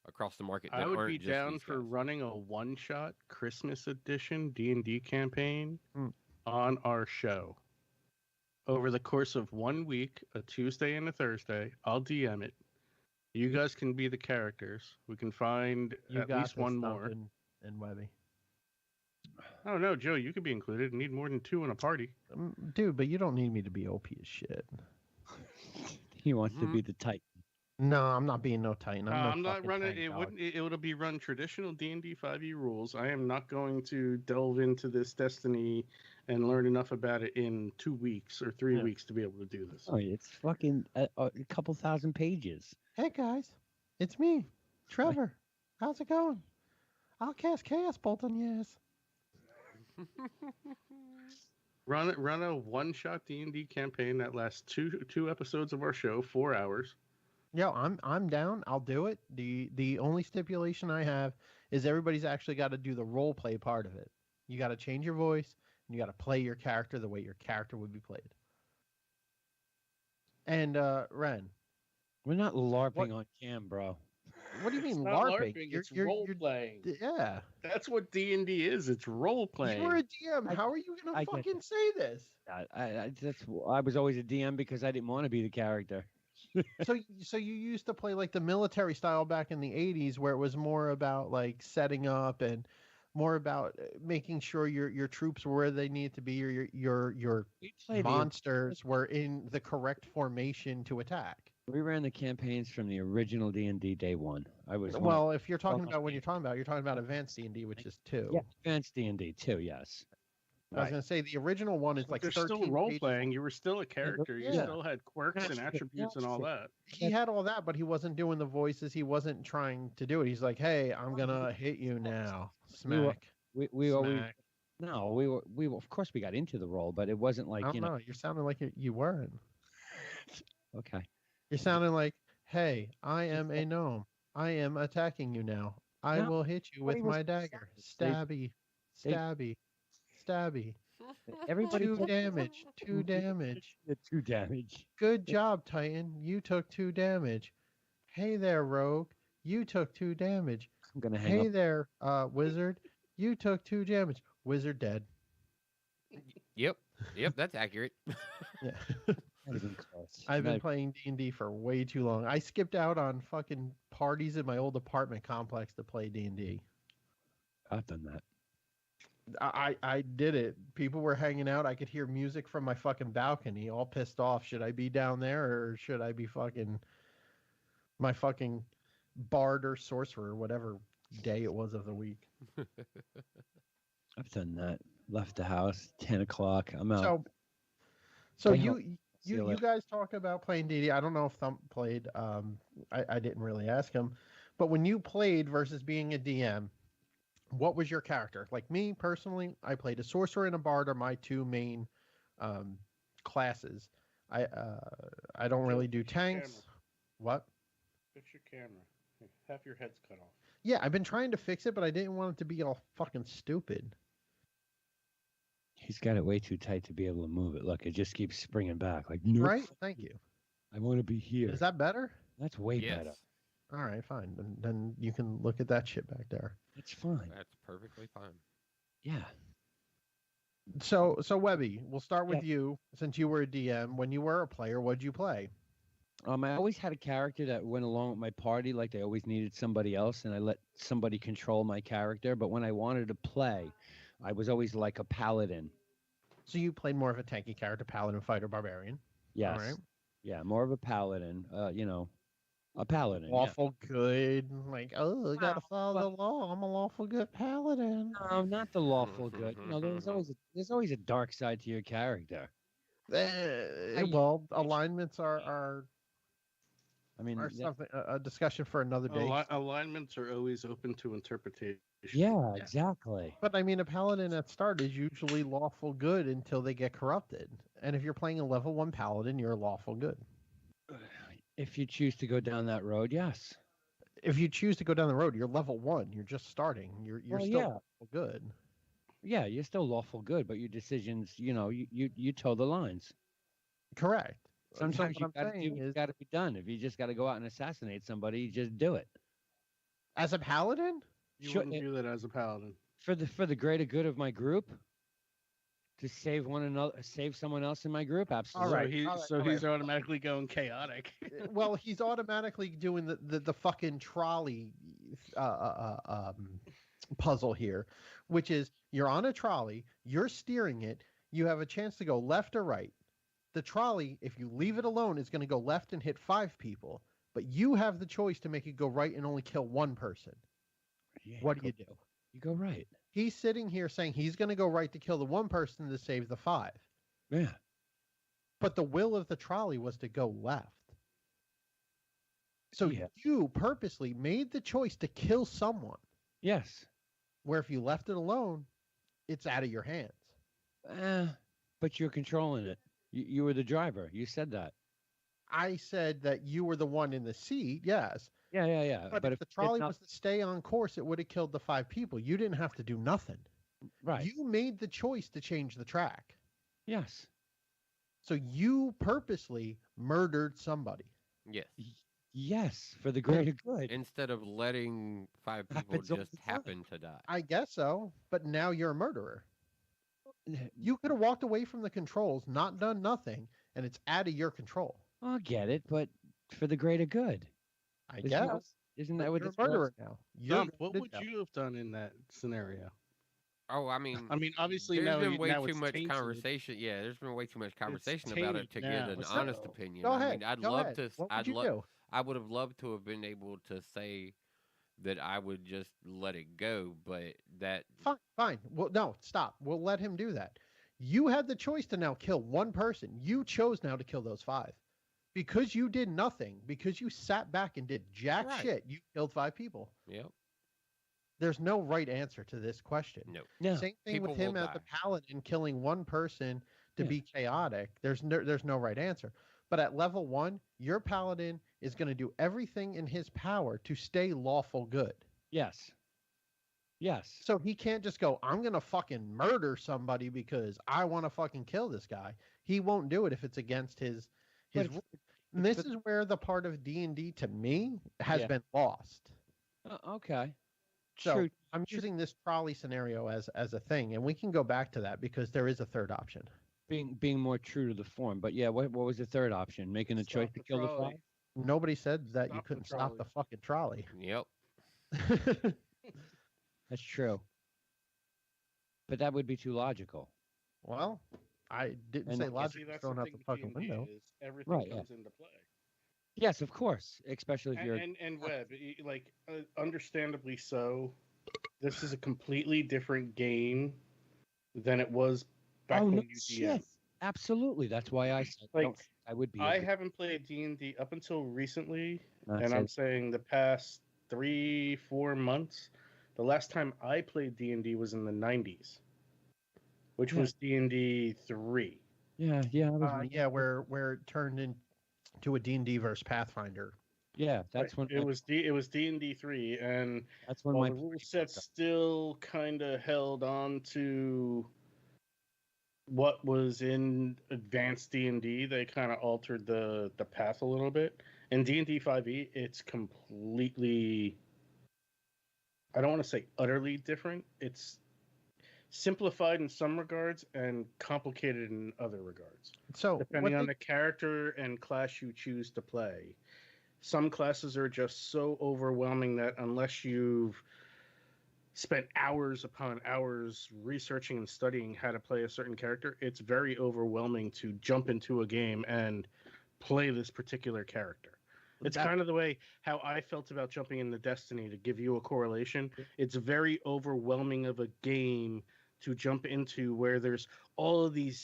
across the market. That I would aren't be just down these for guys. running a one-shot Christmas edition D&D campaign Mm. on our show. Over the course of 1 week, a Tuesday and a Thursday, I'll DM it. You guys can be the characters. We can find You at got least one this, more. Duncan and Webby. Oh no, Joe, you could be included. Need more than 2 in a party. Dude, but you don't need me to be OP as shit. He wants to be the Titan. No, I'm not being no Titan. I'm not fucking running. tank It dog. wouldn't. It would be run traditional D&D 5e rules. I am not going to delve into this Destiny and learn enough about it in 2 weeks or 3 weeks to be able to do this. Oh, it's fucking a couple thousand pages. Hey guys, it's me, Trevor. How's it going? I'll cast Chaos Bolt on you. Run a one-shot D&D campaign that lasts two episodes of our show, 4 hours. Yo, I'm down. I'll do it. The only stipulation I have is everybody's actually got to do the role play part of it. You got to change your voice and you got to play your character the way your character would be played. And Ren, We're not LARPing on cam, bro. what do you mean It's not LARPing? it's role playing. Yeah. That's what D&D is. It's role playing. You're a DM. How are you gonna I get fucking say this? I was always a DM because I didn't want to be the character. So you used to play like the military style back in the 80s where it was more about like setting up and more about making sure your troops were where they needed to be, or your We played monsters were in the correct formation to attack. we ran the campaigns from the original D&D day one. I was Well, if you're talking Well, about what you're talking about advanced D&D, which is 2. yeah, advanced D&D too. Yes. I was gonna say the original one is like They're 13 still role pages. playing. You were still a character. You Yeah. still had quirks and attributes and all that. He had all that, but he wasn't doing the voices. He wasn't trying to do it. He's like, "Hey, I'm gonna hit you now, smack." We always Smack. No, we were, of course we got into the role, but it wasn't I like, don't know. You're sounding like you weren't. Okay. You're sounding like, hey, I am a gnome. I am attacking you now. I No, will hit you nobody with was my dagger. They, Stabby, they, stabby, stabby. everybody 2 took damage. 2 damage. the 2 damage. Good job, Titan. You took 2 damage. Hey there, Rogue. You took 2 damage. I'm gonna hang Hey up. there, Wizard. You took 2 damage. Wizard dead. Yep. Yep, that's accurate. Yeah. Not even close. I've been Not- playing D&D for way too long. I skipped out on fucking parties in my old apartment complex to play D&D. I've done that. I did it. People were hanging out. I could hear music from my fucking balcony, all pissed off. Should I be down there or should I be fucking my fucking bard or sorcerer, whatever day it was of the week? I've done that. Left the house 10 o'clock. I'm out. So Hang on. you See you you later. guys talk about playing D&D. I don't know if Thump played. I didn't really ask him, but when you played versus being a DM, what was your character? Like me personally, I played a sorcerer and a bard are my two main classes. I don't really do Fix your tanks. camera. What? Fix your camera. Half your head's cut off. Yeah, I've been trying to fix it, but I didn't want it to be all fucking stupid. He's got it way too tight to be able to move it. Look, it just keeps springing back. Like, no, Right? Thank you. I want to be here. Is that better? That's way Yes. better. All right, fine. Then you can look at that shit back there. That's fine. That's perfectly fine. Yeah. So Webby, we'll start with you since you were a DM. When you were a player, what'd you play? I always had a character that went along with my party. Like they always needed somebody else, and I let somebody control my character. But when I wanted to play, I was always like a paladin. So you played more of a tanky character, paladin, fighter, barbarian. Yes. All right. Yeah, more of a paladin. A paladin. Lawful good. Like, oh, I gotta follow the law. I'm a lawful good paladin. Yeah. No, not the lawful good. There's always a dark side to your character. Well, alignments are I mean, something a discussion for another day. Alignments are always open to interpretation. yeah, exactly. But I mean, a paladin at start is usually lawful good until they get corrupted. And if you're playing a level 1 paladin, you're lawful good. If you choose to go down that road, yes. If you choose to go down the road, you're level 1. You're just starting. You're Well, still yeah. lawful good. Yeah, you're still lawful good, but your decisions, you toe the lines. Correct. Sometimes what I'm saying is, got to be done. If you just got to go out and assassinate somebody, you just do it as a paladin, You Sure, wouldn't do that as a paladin. for the greater good of my group. To save save someone else in my group, absolutely. All right, So he's automatically going chaotic. well, he's automatically doing the fucking trolley puzzle here, which is you're on a trolley, you're steering it, you have a chance to go left or right. The trolley, if you leave it alone, is going to go left and hit 5 people, but you have the choice to make it go right and only kill 1 person. Yeah, What do you do? You go right. He's sitting here saying he's going to go right to kill the 1 person to save the 5. Yeah. But the will of the trolley was to go left. So Yeah. you purposely made the choice to kill someone, Yes. where if you left it alone, it's out of your hands. But you're controlling it. You were the driver. You said that. I said that you were the one in the seat, yes. Yeah. But if the trolley was to stay on course, it would have killed the 5 people. You didn't have to do nothing. right. You made the choice to change the track. Yes. So you purposely murdered somebody. Yes. Yes, for the greater good. Instead of letting 5 people Happens all just the time. happen to die. I guess so, but now you're a murderer. You could have walked away from the controls, not done nothing, and it's out of your control. I'll get it, but for the greater good. I Isn't guess. that- Isn't But that what you're it's a murderer now. You're Dump, what good would now. you have done in that scenario? Oh, I mean, Obviously there's now been you- way now too it's much tainted. conversation. Yeah, there's been way too much conversation about it to tainted get now. an So, honest opinion. Go I ahead. mean, I'd go love ahead. to. What would you do? I would have loved to have been able to say that I would just let it go, but that Fine. Well, no, stop. We'll let him do that. You had the choice to now kill 1 person. You chose now to kill those 5. Because you did nothing, because you sat back and did jack Right. shit, you killed 5 people. Yep. there's no right answer to this question. No. No. Same thing People with him will as a die. paladin killing one person to Yeah. be chaotic. There's no right answer. But at level 1, your paladin is going to do everything in his power to stay lawful good. Yes. Yes. So he can't just go, I'm going to fucking murder somebody because I want to fucking kill this guy. He won't do it if it's against his But it's- rule. And this is where the part of D&D to me has Yeah. been lost. Okay. So True. I'm using this trolley scenario as a thing, and we can go back to that because there is a third option. Being more true to the form. But yeah, what was the third option? Making a choice to kill the trolley. fly? Nobody said that you Stop the couldn't stop the trolley. fucking trolley. Yep. That's true. But that would be too logical. Well, I didn't And say I- logic was thrown out the fucking window. Everything Right, yeah. comes into play. Yes, of course. Especially if you're And Webb, understandably so. This is a completely different game than it was back when no you shit. DM. Absolutely. That's why I said Like, I would be. I haven't played D&D up until recently, Not and so- I'm saying the past 3-4 months. The last time I played D&D was in the 90s, which Yeah. was D&D 3. Yeah, I was, Yeah, where it turned into a D&D versus Pathfinder. yeah. That's when It was D&D 3, and That's when while my the rule set still kind of held on to what was in advanced D&D, they kind of altered the path a little bit. In D&D 5e, it's completely, I don't want to say utterly different. It's simplified in some regards and complicated in other regards, So depending on the character and class you choose to play. Some classes are just so overwhelming that unless you've spent hours upon hours researching and studying how to play a certain character, it's very overwhelming to jump into a game and play this particular character. It's kind of the way how I felt about jumping into Destiny, to give you a correlation. It's very overwhelming of a game to jump into, where there's all of these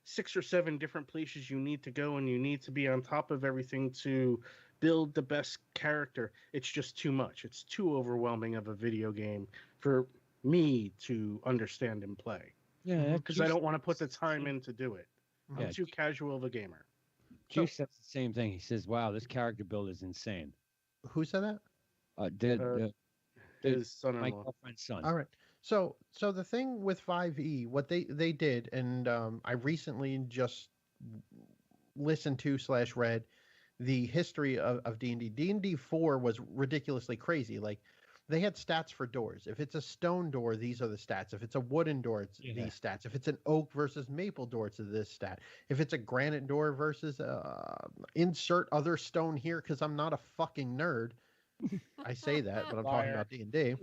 6 or 7 different places you need to go, and you need to be on top of everything to build the best character. It's just too much. It's too overwhelming of a video game for me to understand and play, Yeah, because I don't want to put the time in to do it. I'm Yeah. too casual of a gamer. Juice says the same thing. He says, "Wow, this character build is insane." Who said that? His my son-in-law. girlfriend's son. All right. So the thing with 5e, what they did, and I recently just listened to / read the history of D&D. D&D 4 was ridiculously crazy. Like, they had stats for doors. If it's a stone door, these are the stats. If it's a wooden door, it's these stats. If it's an oak versus maple door, it's this stat. If it's a granite door versus insert other stone here, because I'm not a fucking nerd. I say that, but I'm talking about D&D.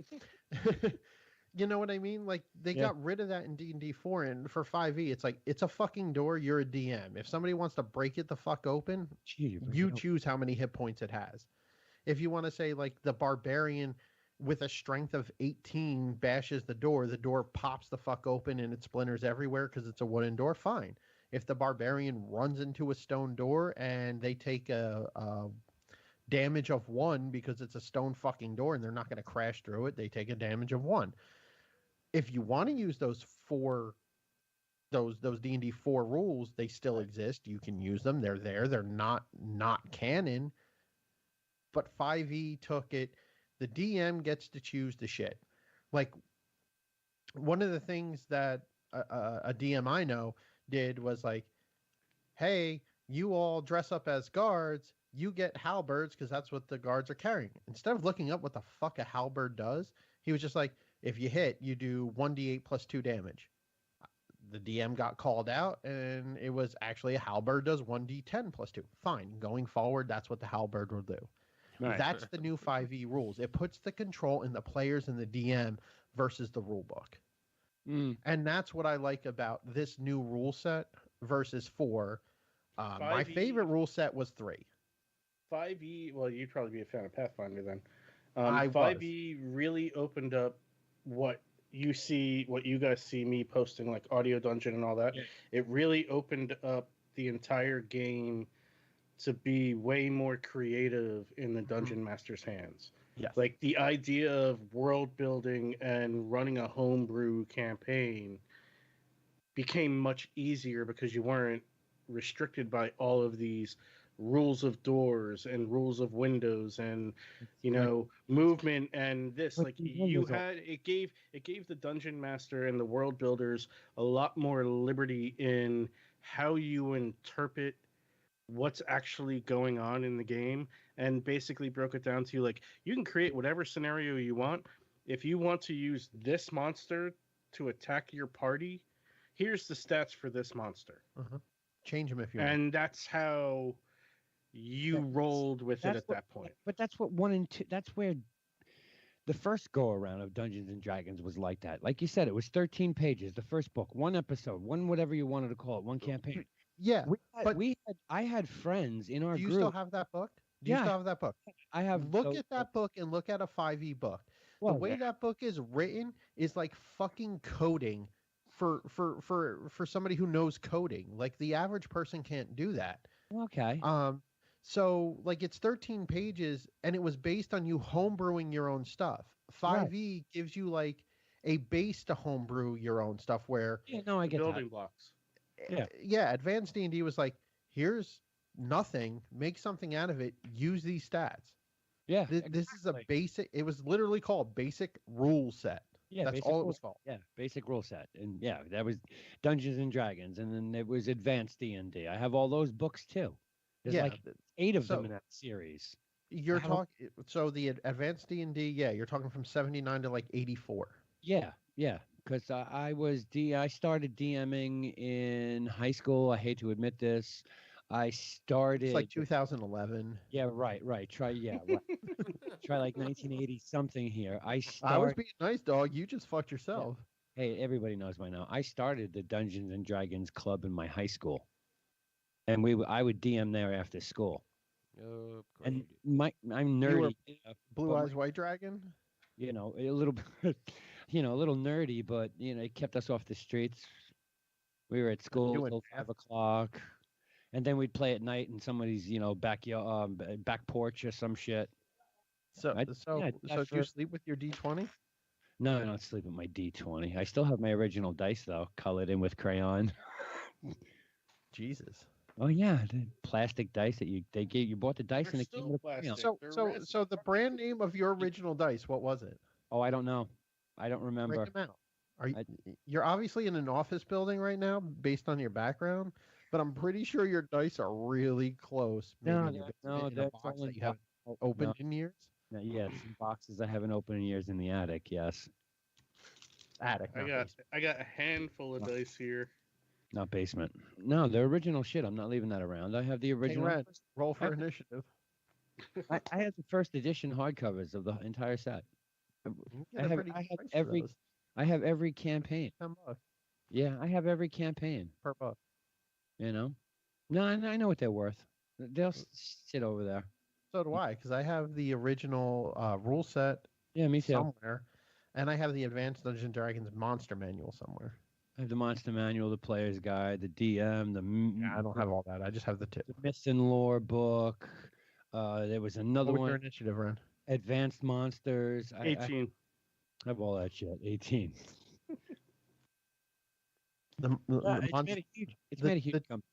You know what I mean? Like, they got rid of that in D&D 4, and for 5e, it's like, it's a fucking door, you're a DM. If somebody wants to break it the fuck open, you choose how many hit points it has. If you want to say, like, the barbarian with a strength of 18 bashes the door pops the fuck open and it splinters everywhere because it's a wooden door, fine. If the barbarian runs into a stone door and they take a damage of 1 because it's a stone fucking door and they're not going to crash through it, they take a damage of 1. If you want to use those D&D 4 rules, they still exist. You can use them. They're there. They're not canon. But 5e took it. The DM gets to choose the shit. Like, one of the things that a DM I know did was like, hey, you all dress up as guards. You get halberds because that's what the guards are carrying. Instead of looking up what the fuck a halberd does, he was just like, if you hit, you do 1d8 plus 2 damage. The DM got called out, and it was actually a halberd does 1d10 plus 2. Fine. Going forward, that's what the halberd will do. Right. That's the new 5e rules. It puts the control in the players and the DM versus the rule book. And that's what I like about this new rule set versus 4. My favorite rule set was 3. 5e, well, you'd probably be a fan of Pathfinder then. I 5e really opened up what you guys see me posting, like Audio Dungeon and all that. Yeah. It really opened up the entire game to be way more creative in the Dungeon Master's hands. Yes. Like the idea of world building and running a homebrew campaign became much easier because you weren't restricted by all of these rules of doors and rules of windows and movement and this. But Like these you windows are had it gave the dungeon master and the world builders a lot more liberty in how you interpret what's actually going on in the game, and basically broke it down to like you can create whatever scenario you want. If you want to use this monster to attack your party, here's the stats for this monster. Change them if you want. And that's how you That's- rolled with it at that point. But that's what 1 and 2. That's where the first go around of Dungeons and Dragons was like that. Like you said, it was 13 pages. The first book, one episode, one whatever you wanted to call it, one campaign. Yeah, but I had friends in our do you group. still have that book? Do you Yeah, still have that book? I have. Look at that book and look at a 5e book. Well, The way that book is written is like fucking coding for somebody who knows coding. Like the average person can't do that. Okay. So like it's 13 pages and it was based on you homebrewing your own stuff. 5e gives you like a base to homebrew your own stuff where Yeah, no, I get Building that. blocks. yeah, advanced D&D was like, here's nothing, make something out of it, use these stats. Yeah, This is a exactly. basic, it was literally called basic rule set. Yeah, That's basic all it rule- was called. Yeah, basic rule set, and yeah, that was Dungeons and Dragons, and then it was Advanced D&D. I have all those books too. There's Yeah, like 8 of them so- in that series. You're I don't- talking, so the advanced D&D, yeah, you're talking from 79 to like 84. Yeah, because I started DMing in high school. I hate to admit this. I started. It's like 2011. Yeah, right. Try like 1980 something here. I I was started. being nice, dog. You just fucked yourself. Hey, everybody knows by now. I started the Dungeons and Dragons club in my high school, and I would DM there after school. Of course And you do. I'm You were nerdy, Blue but Eyes White Dragon? a little bit, a little nerdy, but it kept us off the streets. We were at school doing till math. 5 o'clock, and then we'd play at night in somebody's backyard, back porch or some shit. So, I- so, yeah, so do you for- sleep with your D20? No, I don't sleep with my D20. I still have my original dice though, colored in with crayon. Jesus. Oh yeah, the plastic dice that you bought the dice They're and it came still with crayon. plastic. So, They're so, resin. so the brand name of your original dice, what was it? Oh, I don't know. I don't remember. Break them out. Are you, I- you're obviously in an office building right now, based on your background, but I'm pretty sure your dice are really close. Maybe No, in your no, basement, in a that's box all that in you haven't Oh, opened no. in years. No, yes, some boxes I haven't opened in years in the attic. Yes, Attic. not basement. I got a handful of Oh. dice here. not basement. No, the original shit. I'm not leaving that around. I have the Hey, original. Ren, roll for I- initiative. I have the first edition hardcovers of the entire set. You I get a have- pretty I good have price for every- those. I have every campaign. $10 Yeah, I have every campaign. per book. No, I know what they're worth. They'll sit over there. So do I, because I have the original rule set Yeah, me too. somewhere, and I have the Advanced Dungeons and Dragons monster manual somewhere. I have the monster manual, the player's guide, the DM, Yeah, I don't have all that. I just have the tip. the myths and lore book. There was another What was your one, initiative, Ren? advanced monsters. I 18. have all that shit. 18. The It's mon- made a huge. It's the- made a huge the- comeback.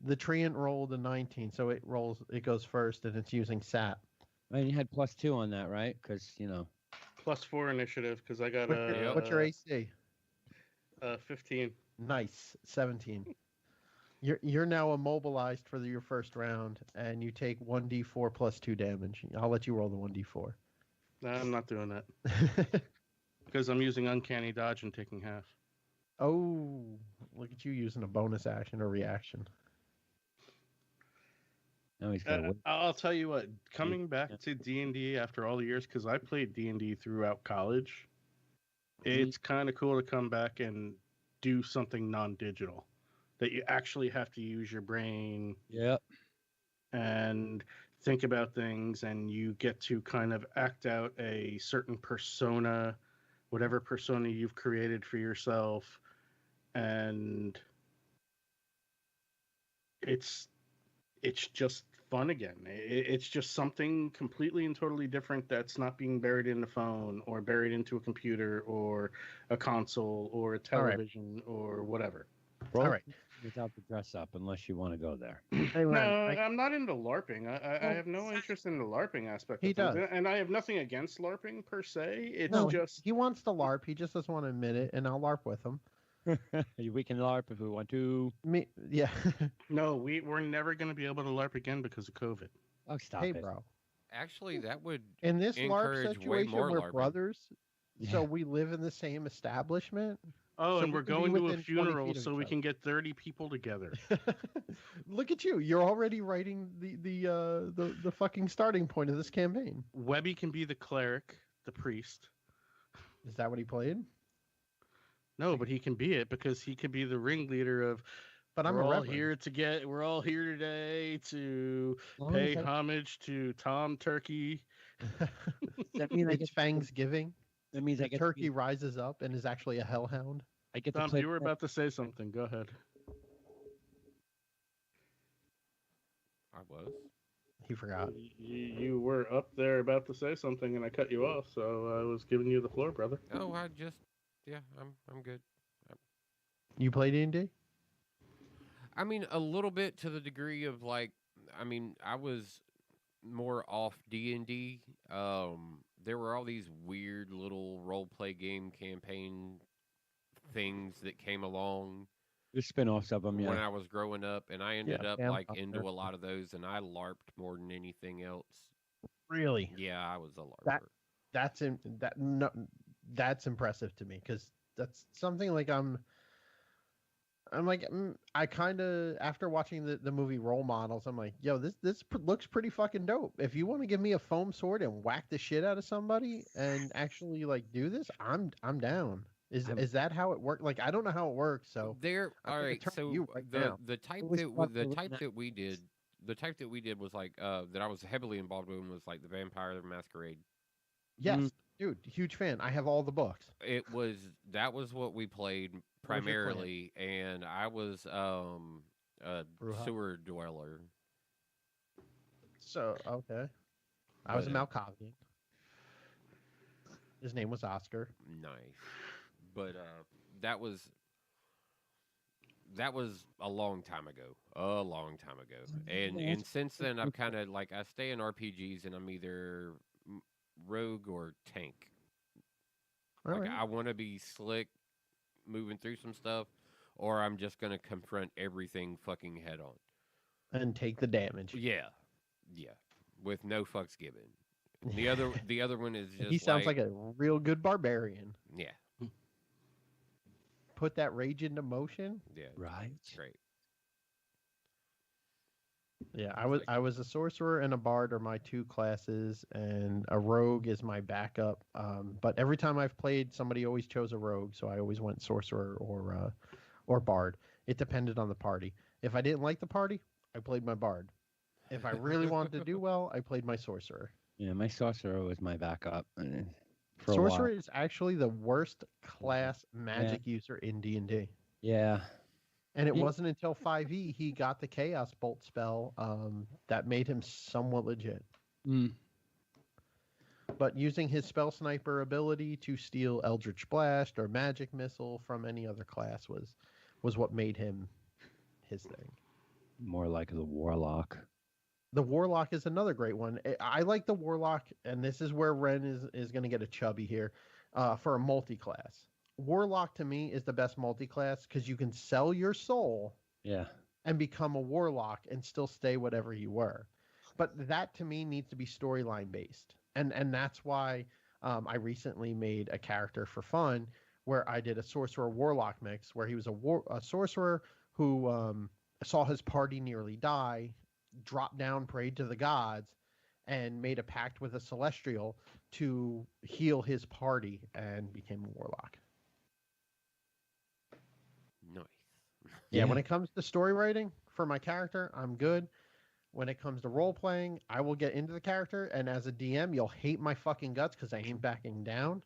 the treant rolled a 19, so it goes first, and it's using SAT. And you had +2 on that, right? Because +4 initiative because I got What's your AC? 15. Nice, 17. You're now immobilized for your first round, and you take 1d4 plus 2 damage. I'll let you roll the 1d4. No, I'm not doing that because I'm using uncanny dodge and taking half. Oh, look at you using a bonus action or reaction. now he's got to I'll tell you what. Coming Yeah. back to D&D after all the years, because I played D&D throughout college, it's kind of cool to come back and do something non-digital that you actually have to use your brain Yep. and think about things, and you get to kind of act out a certain persona, whatever persona you've created for yourself, and it's just fun again. It's just something completely and totally different that's not being buried in the phone or buried into a computer or a console or a All right. television or whatever. Roll All right. without the dress up, unless you want to go there. Hey, No, Ren, I'm not into LARPing. I Well, have no interest in the LARPing aspect He of things. does. And I have nothing against LARPing per se. It's No, just he wants to LARP. He just doesn't want to admit it, and I'll LARP with him. We can LARP if we want to. Me, yeah. no, we're never going to be able to LARP again because of COVID. Oh, stop Hey, it. bro. Actually, that would In this LARP encourage way situation, more we're LARPing. brothers, Yeah. so we live in the same establishment. Oh, So and we we're can be going to a within 20 funeral feet of so each we other. can get 30 people together. Look at you! You're already writing the fucking starting point of this campaign. Webby can be the cleric, the priest. Is that what he played? No, but he can be it because he could be the ringleader of. But I'm we're a all reverend. here to get. We're all here today to As long pay as I- homage to Tom Turkey. that means I It's get Thanksgiving. that means I The get turkey rises up and is actually a hellhound. I get to Tom, play. you were about to say something. Go ahead. I was. He forgot. You were up there about to say something, and I cut you off, so I was giving you the floor, brother. Oh, I'm good. You play D&D? I mean, a little bit to the degree of like, I mean, I was more off D&D. There were all these weird little role play game campaign things that came along The spin-offs of them, when yeah. I was growing up, and I ended up like Vampire. into a lot of those, and I LARPed more than anything else. Really? Yeah, I was a LARPer. That's impressive to me because that's something like I kind of after watching the movie Role Models, I'm like, yo, looks pretty fucking dope. If you want to give me a foam sword and whack the shit out of somebody and actually like do this, I'm down. Is that how it works? Like I don't know how it works, so There, I'm all gonna right. turn to So you right the now. the type It was that fun the to type look that we did, the type that we did was like that I was heavily involved in was like the Vampire the Masquerade. Yes, dude, huge fan. I have all the books. That was what we played was your clan? primarily, and I was a Bruja. sewer dweller. So okay, I was a But, Malkavian. His name was Oscar. Nice, but that was a long time ago. And since then I've kind of like I stay in RPGs and I'm either rogue or tank. All Like right. I want to be slick, moving through some stuff, or I'm just gonna confront everything fucking head on. And take the damage. Yeah, with no fucks given. The other one is just He sounds like a real good barbarian. yeah, Put that rage into motion. yeah, Right. it's great. Yeah, I was a sorcerer and a bard are my two classes, and a rogue is my backup. But every time I've played, somebody always chose a rogue, so I always went sorcerer or bard. It depended on the party. If I didn't like the party, I played my bard. If I really wanted to do well, I played my sorcerer. Yeah, my sorcerer was my backup. For a Sorcerer while. is actually the worst class magic user in D&D. Yeah. And it Yeah. wasn't until 5e he got the Chaos Bolt spell that made him somewhat legit. Mm. But using his Spell Sniper ability to steal Eldritch Blast or Magic Missile from any other class was what made him his thing. More like the warlock. The Warlock is another great one. I like the Warlock, and this is where Ren is going to get a chubby here, for a multi-class. Warlock to me is the best multi-class because you can sell your soul Yeah. and become a warlock and still stay whatever you were. But that to me needs to be storyline based. And that's why I recently made a character for fun where I did a sorcerer warlock mix where he was a sorcerer who saw his party nearly die, dropped down, prayed to the gods, and made a pact with a celestial to heal his party and became a warlock. Nice. Yeah, when it comes to story writing for my character, I'm good. When it comes to role playing, I will get into the character, and as a DM, you'll hate my fucking guts because I ain't backing down.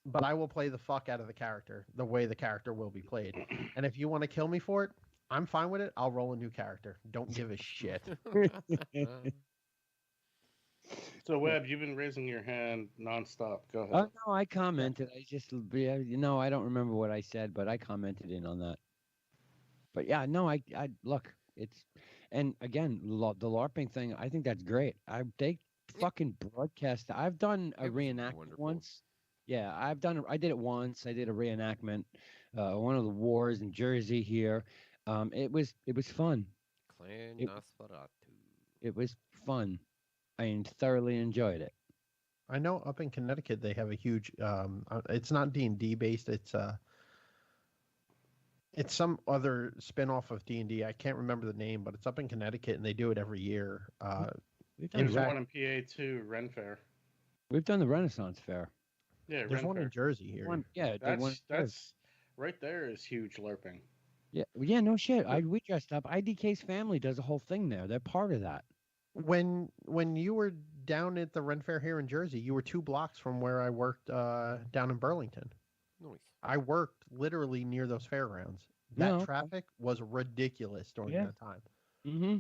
But I will play the fuck out of the character the way the character will be played. And if you want to kill me for it, I'm fine with it. I'll roll a new character. Don't give a shit. So, Webb, you've been raising your hand nonstop. Go ahead. Oh no, I commented. I just, I don't remember what I said, but I commented in on that. But yeah, no, I look, it's, and again, the LARPing thing. I think that's great. They fucking broadcast. I've done a It was reenactment wonderful. once. Yeah, I did it once. I did a reenactment, one of the wars in Jersey here. It was fun. Clan It- Nosferatu. It was fun. I thoroughly enjoyed it. I know up in Connecticut they have a huge. It's not D&D based. It's some other spin-off of D&D. I can't remember the name, but it's up in Connecticut and they do it every year. We've done, There's fact- one in PA too, Ren Fair. we've done the Renaissance Fair. Yeah, There's Ren one Fair. in Jersey here. The one. That's right there is huge LARPing. Yeah, no shit. We dressed up. IDK's family does a whole thing there. They're part of that. When you were down at the Ren Fair here in Jersey, you were 2 blocks from where I worked down in Burlington. Nice. I worked literally near those fairgrounds. That No, okay. traffic was ridiculous during Yeah. that time. Mm-hmm.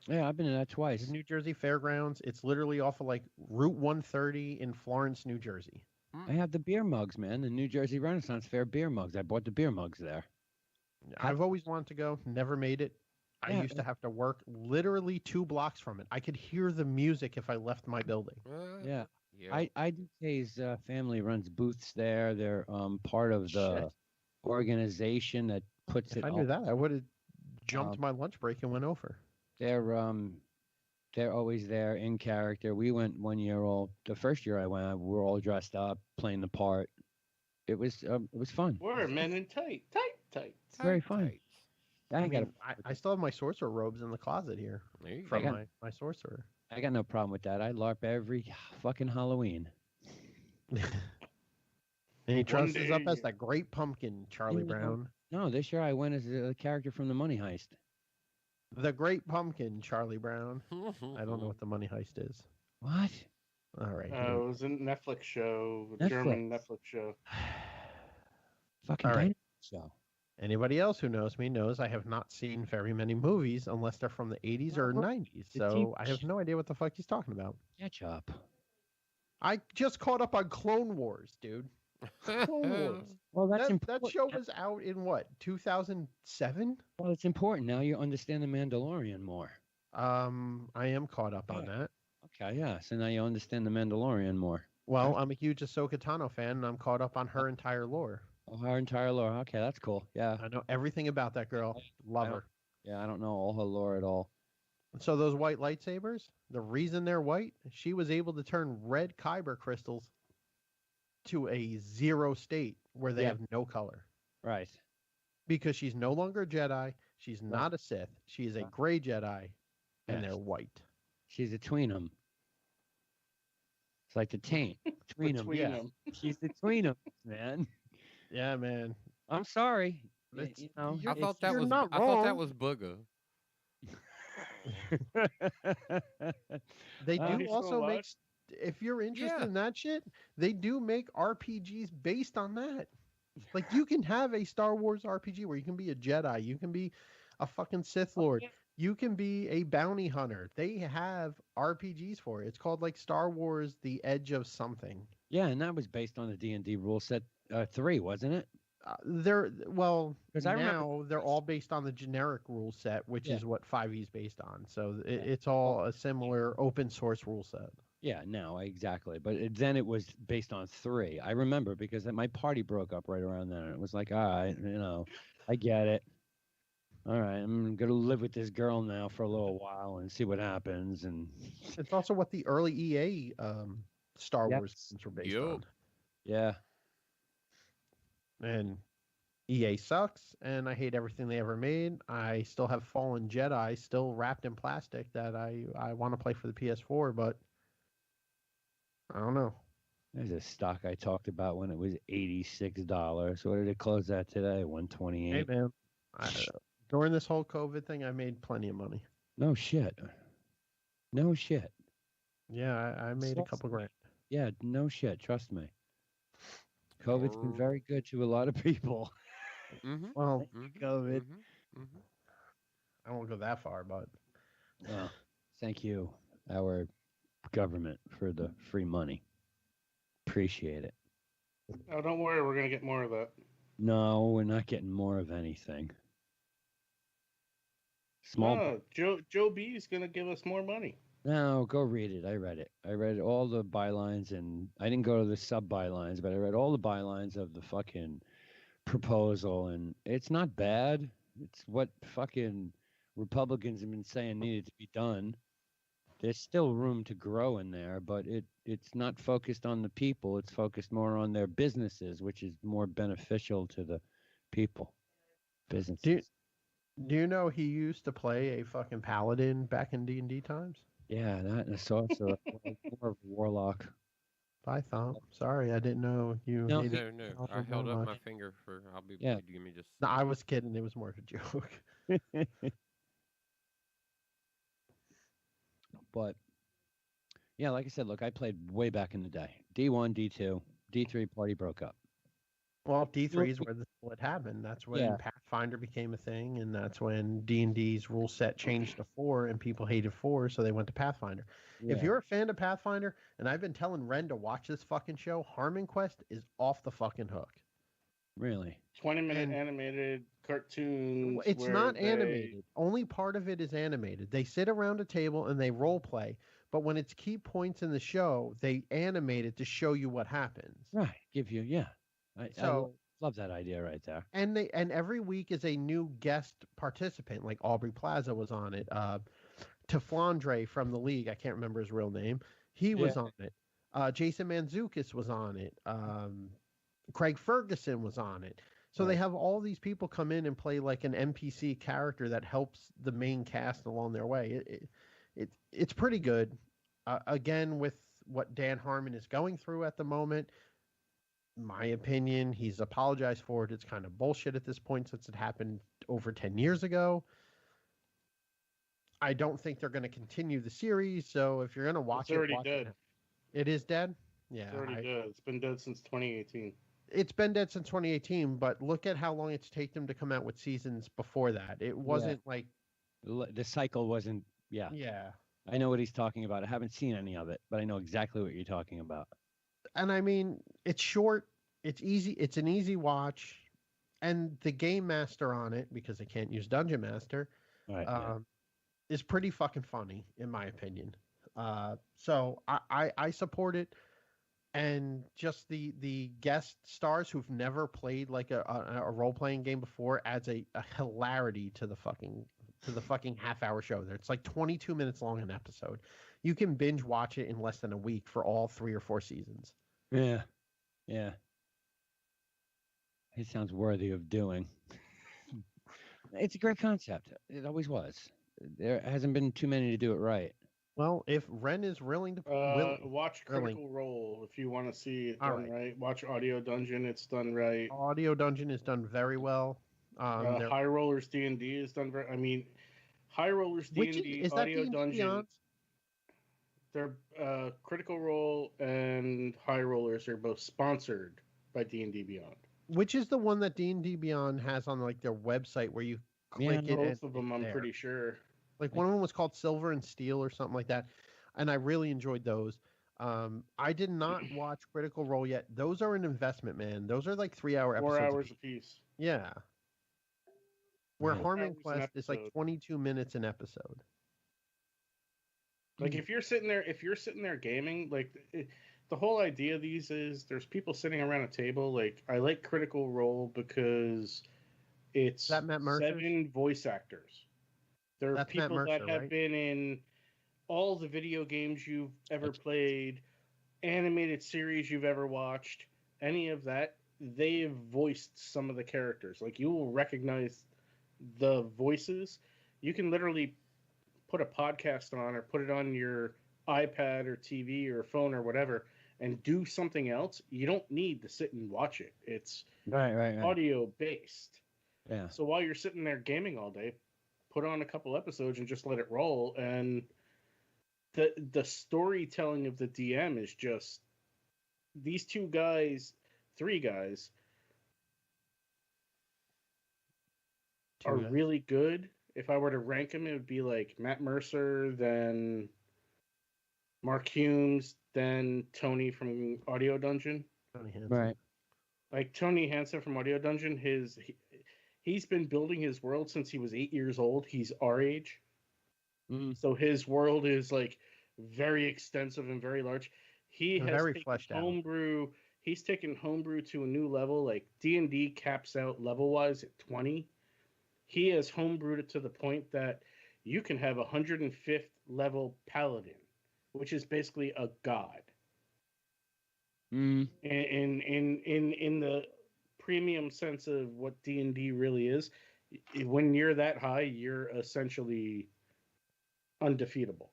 Yeah, I've been to that twice. The New Jersey Fairgrounds, it's literally off of like Route 130 in Florence, New Jersey. I have the beer mugs, man. The New Jersey Renaissance Fair beer mugs. I bought the beer mugs there. I've always wanted to go, never made it. I Yeah, used to have to work literally 2 blocks from it. I could hear the music if I left my building. Yeah. Yeah. IDK's family runs booths there. They're part of the Shit. organization that puts If it I all. knew that, I would have jumped my lunch break and went over. They're always there in character. We went one year the first year I went, we were all dressed up, playing the part. It was fun. We're men in tight. It's very fun. Tight. I got I still have my sorcerer robes in the closet here There you from go. my sorcerer. I got no problem with that. I LARP every fucking Halloween. And he dresses up day- as that great pumpkin, Charlie You know, Brown. No, this year I went as a character from the Money Heist. The great pumpkin, Charlie Brown. I don't know what the money heist is. What? All right. It was a Netflix show, a Netflix. German Netflix show. Fucking All right. Dynamite show. Anybody else who knows me knows I have not seen very many movies unless they're from the 80s or Well, 90s. the So TV I have no idea what the fuck he's talking about. Catch up. I just caught up on Clone Wars, dude. Clone Wars. Well, that's That important. show was out in what, 2007? Well, it's important. Now you understand the Mandalorian more. I am caught up on that. Okay, yeah. So now you understand the Mandalorian more. Well, I'm a huge Ahsoka Tano fan, and I'm caught up on her entire lore. Oh, our entire lore. Okay, that's cool. Yeah. I know everything about that girl. Love I her. Yeah, I don't know all her lore at all. So those white lightsabers, the reason they're white, she was able to turn red kyber crystals to a 0 state where they Yeah. have no color. Right. Because she's no longer a Jedi, she's not a Sith, she is a Right. gray Jedi, and Yes. they're white. She's a tweenum. It's like the taint. Tweenum. Between Yeah. them. She's the tweenum, man. Yeah, man. I'm sorry. It's- You know, I You're- thought that you're was not I thought that wrong. was Booger. They Are do you still also alive? make, if you're interested Yeah. in that shit, they do make RPGs based on that. Like you can have a Star Wars RPG where you can be a Jedi, you can be a fucking Sith Lord, you can be a bounty hunter. They have RPGs for it. It's called like Star Wars: The Edge of something. Yeah, and that was based on the D&D rule set 3, wasn't it? They're well 'Cause I remember- now they're all based on the generic rule set, which Yeah. is what 5e is based on. So Yeah. it's all a similar open source rule set. Yeah, no, exactly. But then it was based on 3. I remember because my party broke up right around then. It was like, all right, I get it. All right, I'm going to live with this girl now for a little while and see what happens. And It's also what the early EA Star Yep. Wars games were based Yup. on. yeah, And EA sucks, and I hate everything they ever made. I still have Fallen Jedi still wrapped in plastic that I want to play for the PS4, but I don't know. there's a stock I talked about when it was $86. What did it close at today? Hey, 128. man. During this whole COVID thing, I made plenty of money. No shit. No shit. Yeah, I made a couple grand. Yeah, no shit. Trust me. COVID's been Or- very good to a lot of people. Mm-hmm. Well, COVID. Mm-hmm. I won't go that far, but Well, thank you, our government, for the free money. Appreciate it. Oh, don't worry, we're gonna get more of that. No, we're not getting more of anything. Small. No, Joe B is gonna give us more money. No, go read it. I read it. I read all the bylines, and I didn't go to the sub bylines, but I read all the bylines of the fucking proposal, and it's not bad. It's what fucking Republicans have been saying needed to be done. There's still room to grow in there, but it's not focused on the people. It's focused more on their businesses, which is more beneficial to the people. Businesses. do you know he used to play a fucking paladin back in D&D times? Yeah, that and so more of a warlock. I thought. Sorry, I didn't know you No. hated No. I paladins held that up much. my finger for. I'll be. Yeah. Give me just. No, I was kidding. It was more of a joke. But yeah, like I said, look, I played way back in the day. D1, D2, D3 party broke up. Well, D3 is where the split happened. That's when Yeah. Pathfinder became a thing, and that's when D&D's rule set changed to 4, and people hated 4, so they went to Pathfinder. If you're a fan of Pathfinder, and I've been telling Ren to watch this fucking show, Harmon Quest is off the fucking hook. Really? 20-minute And- animated cartoons. It's where not they- animated. Only part of it is animated. They sit around a table and they role play, but when it's key points in the show, they animate it to show you what happens. Right. Give you, yeah. I So love that idea right there. and every week is a new guest participant. Like Aubrey Plaza was on it. Teflondre from the league, I can't remember his real name. He was on it. Jason Mantzoukas was on it. Craig Ferguson was on it. So they have all these people come in and play like an NPC character that helps the main cast along their way. It's pretty good. Again, with what Dan Harmon is going through at the moment, my opinion, he's apologized for it. It's kind of bullshit at this point since it happened over 10 years ago. I don't think they're going to continue the series. So if you're going to watch It's already watch dead. It is dead? Yeah. It's already dead. It's been dead since 2018. It's been dead since 2018, but look at how long it's taken them to come out with seasons before that. It wasn't like The cycle wasn't, yeah. I know what he's talking about. I haven't seen any of it, but I know exactly what you're talking about. And I mean, it's short, it's easy, it's an easy watch, and the game master on it, because they can't use Dungeon Master, is pretty fucking funny, in my opinion. So I support it. And just the guest stars who've never played like a role playing game before adds a hilarity to the fucking half-hour show. There, it's like 22 minutes long an episode. You can binge watch it in less than a week for all 3 or 4 seasons. Yeah. It sounds worthy of doing. It's a great concept. It always was. There hasn't been too many to do it right. Well, if Ren is willing to watch Critical Role if you want to see it done right. Watch Audio Dungeon; it's done right. Audio Dungeon is done very well. High Rollers D&D is done very. I mean, High Rollers D&D, is Audio that Dungeon. Beyond? They're Critical Role and High Rollers are both sponsored by D&D Beyond. Which is the one that D&D Beyond has on like their website where you click it? Both of them, I'm pretty sure. Like one of them was called Silver and Steel or something like that, and I really enjoyed those. I did not watch Critical Role yet. Those are an investment, man. Those are like 3-hour episodes. 4 hours apiece. Yeah. Where Right. Harmon Quest is like 22 minutes an episode. Like if you're sitting there gaming, like the whole idea of these is there's people sitting around a table. Like I like Critical Role because it's 7 voice actors. There are people that have been in all the video games you've ever played, animated series you've ever watched, any of that. They have voiced some of the characters. Like you will recognize the voices. You can literally put a podcast on or put it on your iPad or TV or phone or whatever and do something else. You don't need to sit and watch it. It's audio based. Yeah. So while you're sitting there gaming all day, put on a couple episodes and just let it roll. And the storytelling of the DM is just these 3 guys are Two guys. really good. If I were to rank them, it would be like Matt Mercer, then Mark Humes, then Tony from Audio Dungeon. Tony Hansen. Right. Like Tony Hansen from Audio Dungeon, he's been building his world since he was 8 years old. He's our age. So his world is like very extensive and very large. He And has very taken fleshed out. homebrew. He's taken homebrew to a new level. Like D&D caps out level wise at 20. He has homebrewed it to the point that you can have a 105th level paladin, which is basically a god. In the premium sense of what D&D really is, when you're that high, you're essentially undefeatable.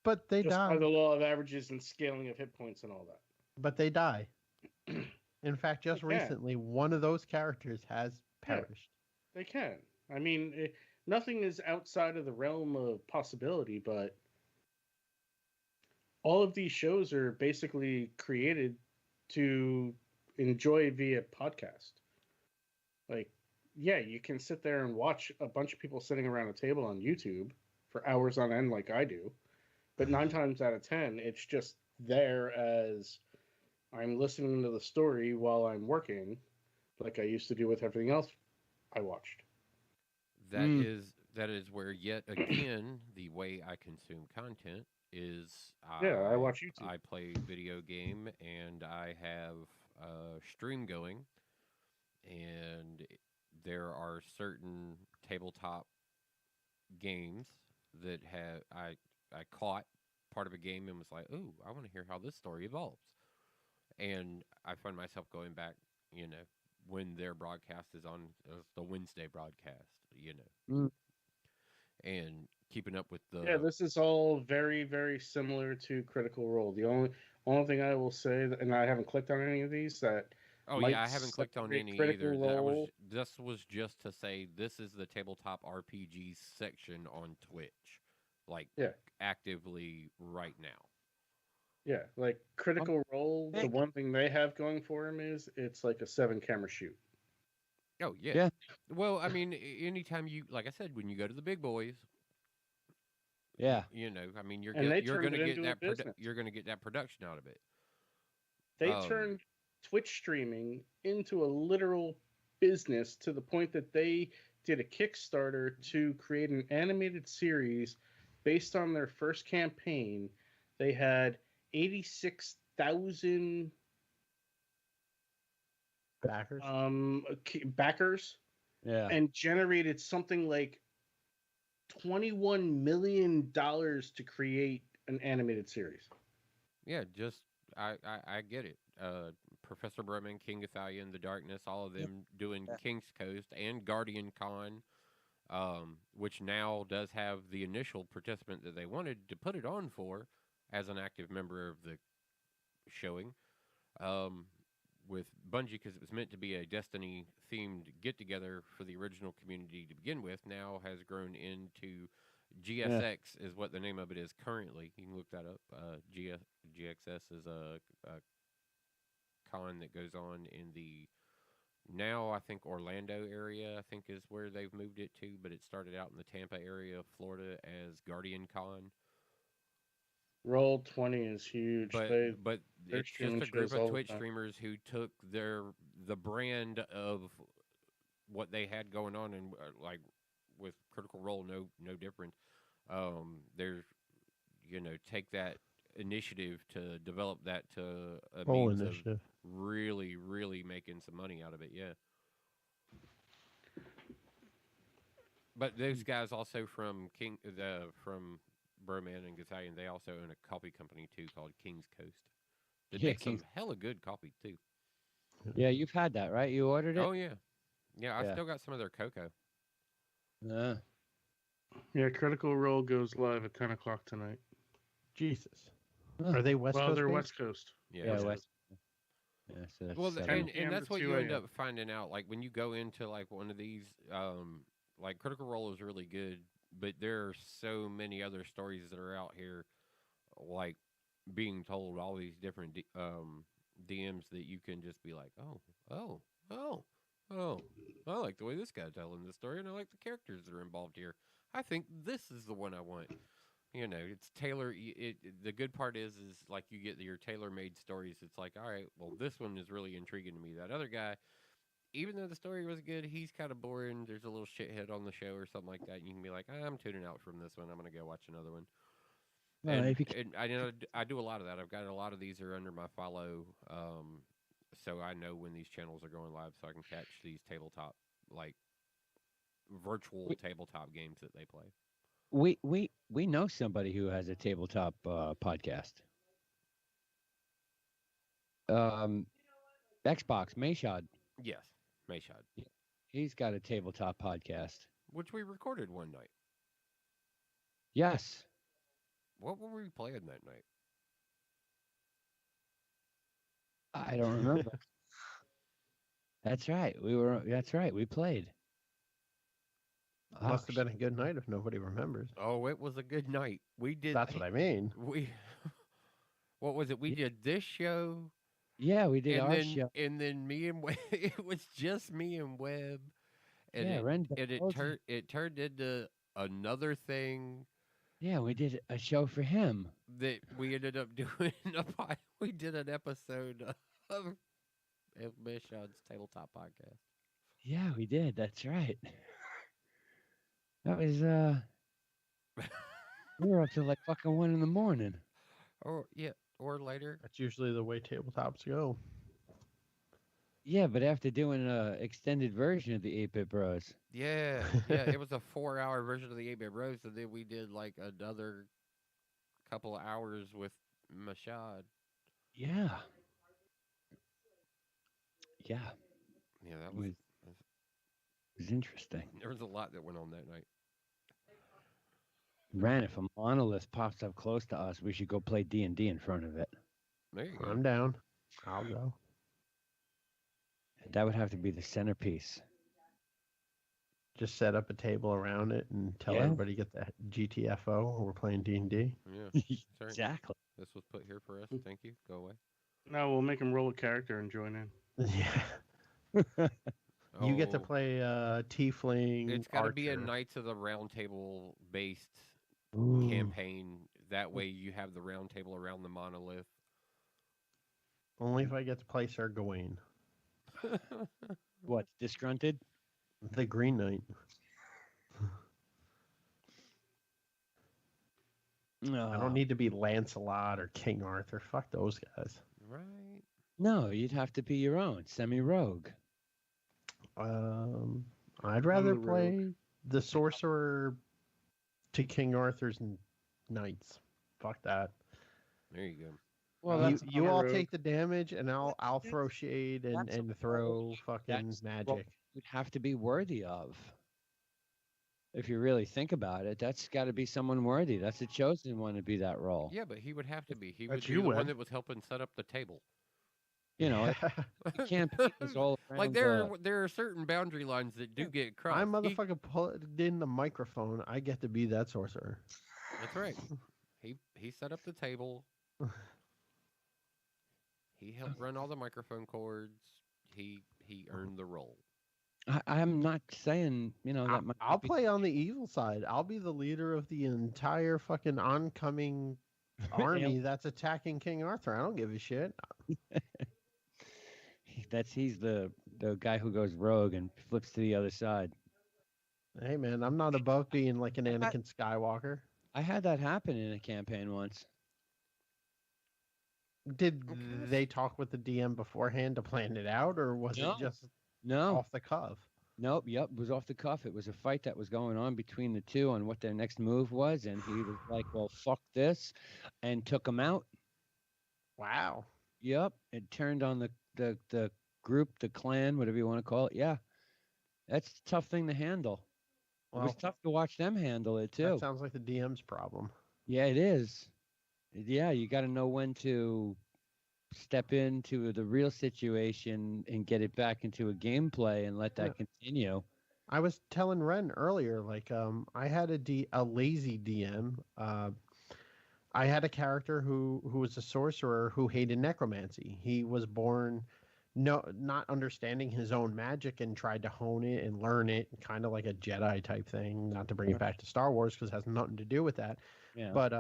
But they Just by die. the law of averages and scaling of hit points and all that. But they die. In fact, just They can. recently, one of those characters has perished. They can. I mean, nothing is outside of the realm of possibility, but all of these shows are basically created to enjoy via podcast. Like, yeah, you can sit there and watch a bunch of people sitting around a table on YouTube for hours on end like I do. But 9 times out of 10, it's just there as I'm listening to the story while I'm working, like I used to do with everything else I watched. That is where, yet again, the way I consume content is I watch YouTube. I play video game and I have a stream going, and there are certain tabletop games that have I caught part of a game and was like, "Ooh, I want to hear how this story evolves." And I find myself going back, when their broadcast is on the Wednesday broadcast, and keeping up with the. Yeah, this is all very, very similar to Critical Role. The only thing I will say, and I haven't clicked on any of these that. Oh might yeah, I haven't clicked on separate any Critical either. Role. This was just to say this is the tabletop RPG section on Twitch, like actively right now. Yeah, like Critical Role, the one thing they have going for them is it's like a 7-camera shoot. Oh yeah. Well, I mean, anytime you, like I said, when you go to the big boys, yeah, I mean, you're And they going turned to it get into a that business. you're going to get that production out of it. They turned Twitch streaming into a literal business to the point that they did a Kickstarter to create an animated series based on their first campaign. They had 86,000 backers, and generated something like $21 million to create an animated series. Yeah, just I get it. Professor Broman, King Athalia, and the Darkness, all of them doing King's Coast and Guardian Con, which now does have the initial participant that they wanted to put it on for as an active member of the showing, with Bungie, because it was meant to be a Destiny-themed get-together for the original community to begin with, now has grown into GSX is what the name of it is currently. You can look that up. GXS is a con that goes on in the now, I think, Orlando area, I think, is where they've moved it to, but it started out in the Tampa area of Florida as Guardian Con. Roll20 is huge. But it's just a group of Twitch streamers who took the brand of what they had going on, and like with Critical Role, no different. There's take that initiative to develop that to a means of really, really making some money out of it. Yeah. But those guys also from from Broman and Gatalion, they also own a coffee company too called King's Coast. They make some hella good coffee too. Yeah, you've had that, right? You ordered it? Oh yeah. Yeah, I still got some of their cocoa. Yeah, Critical Role goes live at 10 o'clock tonight. Jesus. Are they West Coast? Well, they're West Coast. Yeah, West. Yeah, so that's well, and that's what you end 2 up finding out. Like when you go into like one of these, like Critical Role is really good, but there are so many other stories that are out here, like being told all these different DMs that you can just be like, oh, Oh, I like the way this guy's telling the story, and I like the characters that are involved here. I think this is the one I want. You know, it's the good part is like you get your tailor-made stories. It's like, all right, well, this one is really intriguing to me. That other guy, even though the story was good, he's kind of boring. There's a little shithead on the show or something like that. And you can be like, I'm tuning out from this one. I'm gonna go watch another one. Well, if you And I know I do a lot of that. I've got a lot of these are under my follow, so I know when these channels are going live, so I can catch these tabletop like virtual tabletop games that they play. we know somebody who has a tabletop podcast. Xbox Mayshad. Yes, Mayshad, He's got a tabletop podcast. which we recorded one night. Yes. What were we playing that night? I don't remember. That's right. That's right. We played. Must have been a good night if nobody remembers. Oh, it was a good night. We did. That's what I mean. We. What was it? We did this show. Yeah, we did and our then, show. And then me and Webb. It was just me and Webb. And Yeah, Ren it turned into another thing. Yeah, we did a show for him. That we ended up doing. We did an episode of Mishon's Tabletop Podcast. Yeah, we did. That's right. That was we were up till like fucking 1 a.m. Or later. That's usually the way tabletops go. Yeah, but after doing an extended version of the 8-Bit Bros. Yeah, it was a 4-hour version of the 8-Bit Bros, and then we did like another couple of hours with Mashad. Yeah. Yeah. Yeah, that was interesting. There was a lot that went on that night. Ran, if a monolith pops up close to us, we should go play D&D in front of it. There you go. I'm down. I'll go. That would have to be the centerpiece. Just set up a table around it and tell everybody get the GTFO. We're playing D&D. Yeah, sorry. Exactly. This was put here for us. Thank you. Go away. No, we'll make him roll a character and join in. Yeah. You get to play Tiefling. It's got to be a Archer. Knights of the Round Table based campaign. That way you have the round table around the monolith. Only if I get to play Sir Gawain. What, disgrunted? The Green Knight. I don't need to be Lancelot or King Arthur. Fuck those guys. Right. No, you'd have to be your own, semi-rogue. I'd rather play the sorcerer to King Arthur's knights. Fuck that. There you go. Well, you all take the damage, and I'll throw shade and throw fucking magic. You'd have to be worthy of. If you really think about it, that's got to be someone worthy. That's a chosen one to be that role. Yeah, but he would have to be. He That's would be the one that was helping set up the table. You know, you can't pick us all around. Like there are certain boundary lines that do get crossed. I motherfucker put in the microphone. I get to be that sorcerer. That's right. He set up the table. He helped run all the microphone cords. He earned the role. I'm not saying, that I'll play on the evil side. I'll be the leader of the entire fucking oncoming army that's attacking King Arthur. I don't give a shit. He's the guy who goes rogue and flips to the other side. Hey man, I'm not above being like an Anakin Skywalker. I had that happen in a campaign once. Did they talk with the DM beforehand to plan it out, or was it just off the cuff? Nope. Yep. It was off the cuff. It was a fight that was going on between the two on what their next move was, and he was like, "Well, fuck this," and took him out. Wow. Yep. It turned on the group, the clan, whatever you want to call it. Yeah. That's a tough thing to handle. Well, it was tough to watch them handle it too. That sounds like the DM's problem. Yeah, it is. Yeah, you got to know when to step into the real situation and get it back into a gameplay and let that continue. I was telling Ren earlier, like, I had a lazy DM. I had a character who was a sorcerer who hated necromancy. He was born not understanding his own magic and tried to hone it and learn it, kind of like a Jedi type thing. Not to bring it back to Star Wars because it has nothing to do with that. Yeah. But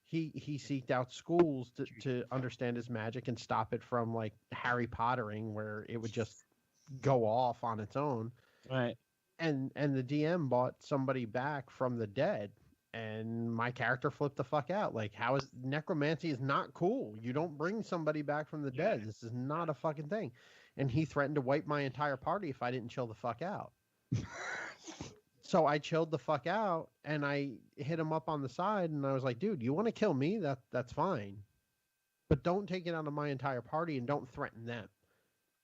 he seeked out schools to understand his magic and stop it from like Harry Pottering, where it would just go off on its own. Right. And the DM bought somebody back from the dead, and my character flipped the fuck out. Like, how is necromancy is not cool? You don't bring somebody back from the dead. This is not a fucking thing. And he threatened to wipe my entire party if I didn't chill the fuck out. So I chilled the fuck out, and I hit him up on the side, and I was like, dude, you want to kill me? That's fine. But don't take it out of my entire party, and don't threaten them.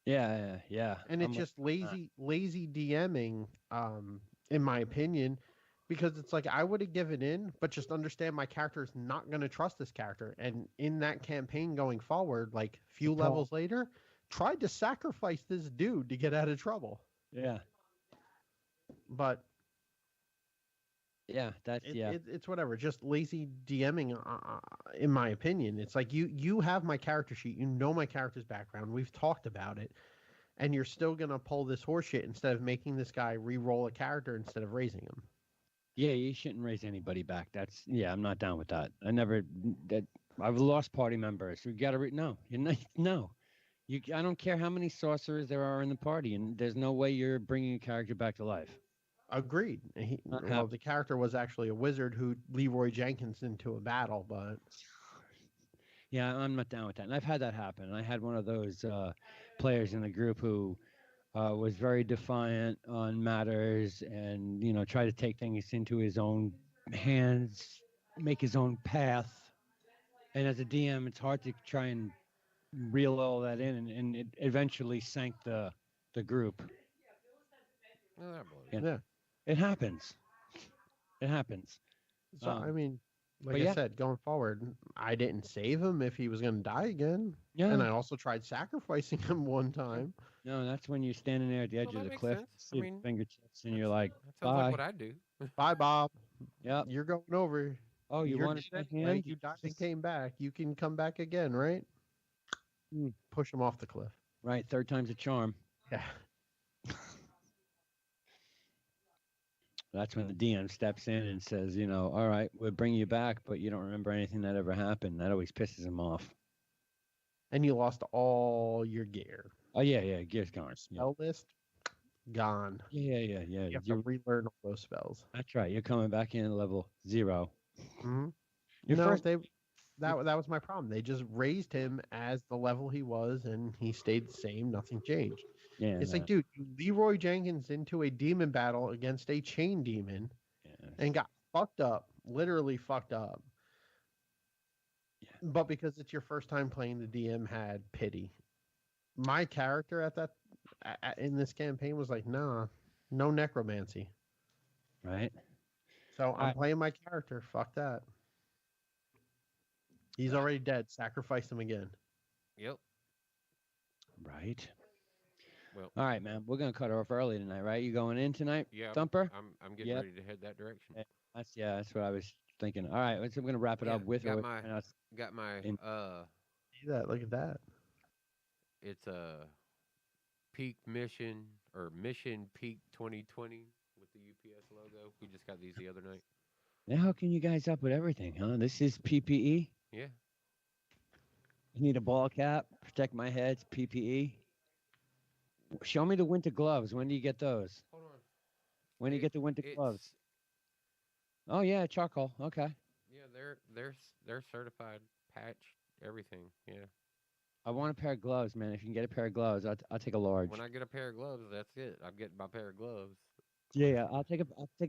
Yeah. And it's just lazy DMing, in my opinion, because it's like I would have given in, but just understand my character is not going to trust this character. And in that campaign going forward, like few levels later, tried to sacrifice this dude to get out of trouble. Yeah. But yeah, it's whatever. Just lazy DMing, in my opinion. It's like you have my character sheet, you know my character's background, we've talked about it, and you're still gonna pull this horseshit instead of making this guy re-roll a character instead of raising him. Yeah, you shouldn't raise anybody back. I'm not down with that. I've lost party members. You got to no. I don't care how many sorcerers there are in the party, and there's no way you're bringing a character back to life. Agreed. The character was actually a wizard who Leroy Jenkins into a battle, but yeah, I'm not down with that. And I've had that happen. I had one of those players in the group who was very defiant on matters, and tried to take things into his own hands, make his own path. And as a DM, it's hard to try and reel all that in, and it eventually sank the group. Yeah. It happens. So I mean, like I said, going forward, I didn't save him if he was going to die again. Yeah. And I also tried sacrificing him one time. No, that's when you're standing there at the edge of the cliff, fingertips, and you're like, that sounds like what I do. Bye, Bob. Yeah. You're going over. Oh, you wanted a hand? You died and came back. You can come back again, right? Push him off the cliff. Right. Third time's a charm. Yeah. That's when the DM steps in and says, all right, we'll bring you back, but you don't remember anything that ever happened. That always pisses him off. And you lost all your gear. Oh, yeah, gear's gone. Spell list, gone. Yeah. You have to relearn all those spells. That's right. You're coming back in at level 0. Mm-hmm. That was my problem. They just raised him as the level he was, and he stayed the same. Nothing changed. Yeah, it's like, dude, you Leroy Jenkins into a demon battle against a chain demon, and got fucked up, literally fucked up. Yeah. But because it's your first time playing, the DM had pity. My character in this campaign was like, nah, no necromancy. Right. So I'm playing my character. Fuck that. He's already dead. Sacrifice him again. Yep. Right. Well, all right, man. We're gonna cut off early tonight, right? You going in tonight? Yeah. Thumper? I'm getting ready to head that direction. That's what I was thinking. All right, so we're gonna wrap it up with got see that? Look at that. It's a Peak Mission or Mission Peak 2020 with the UPS logo. We just got these the other night. Now, how can you guys up with everything, huh? This is PPE. Yeah. You need a ball cap, protect my head. It's PPE. Show me the winter gloves. When do you get those? Hold on. When do you get the winter gloves? Oh yeah, charcoal. Okay. Yeah, they're certified, patch, everything. Yeah. I want a pair of gloves, man. If you can get a pair of gloves, I'll take a large. When I get a pair of gloves, that's it. I'm getting my pair of gloves. Yeah. I'll take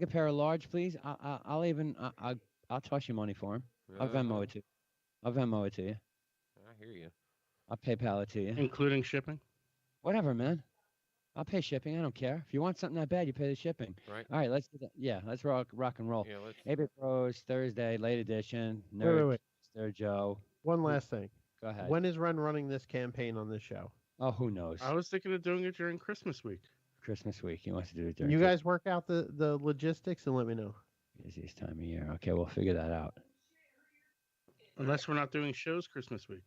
a pair of large, please. I'll toss you money for them. I'll Venmo it to you. I'll Venmo it to you. I hear you. I'll PayPal it to you. Including shipping? Whatever, man. I'll pay shipping. I don't care. If you want something that bad, you pay the shipping. Right. All right, let's do that. Yeah, let's rock and roll. Yeah, let's. 8-Bit Pros, Thursday, late edition. Nerd, wait. Mr. Joe. One last thing. Go ahead. When is Ren running this campaign on this show? Oh, who knows? I was thinking of doing it during Christmas week. Christmas week. He wants to do it during You guys work out the logistics and let me know. Busiest time of year. Okay, we'll figure that out. Unless we're not doing shows Christmas week.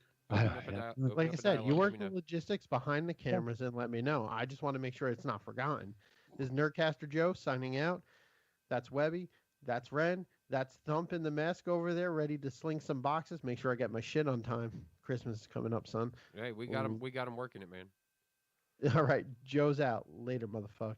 Like I said, you work the logistics behind the cameras and let me know. I just want to make sure it's not forgotten. This is Nerdcaster Joe signing out. That's Webby. That's Ren. That's Thump in the mask over there, ready to sling some boxes. Make sure I get my shit on time. Christmas is coming up, son. Hey, we got him. We got him working it, man. All right, Joe's out. Later, motherfuckers.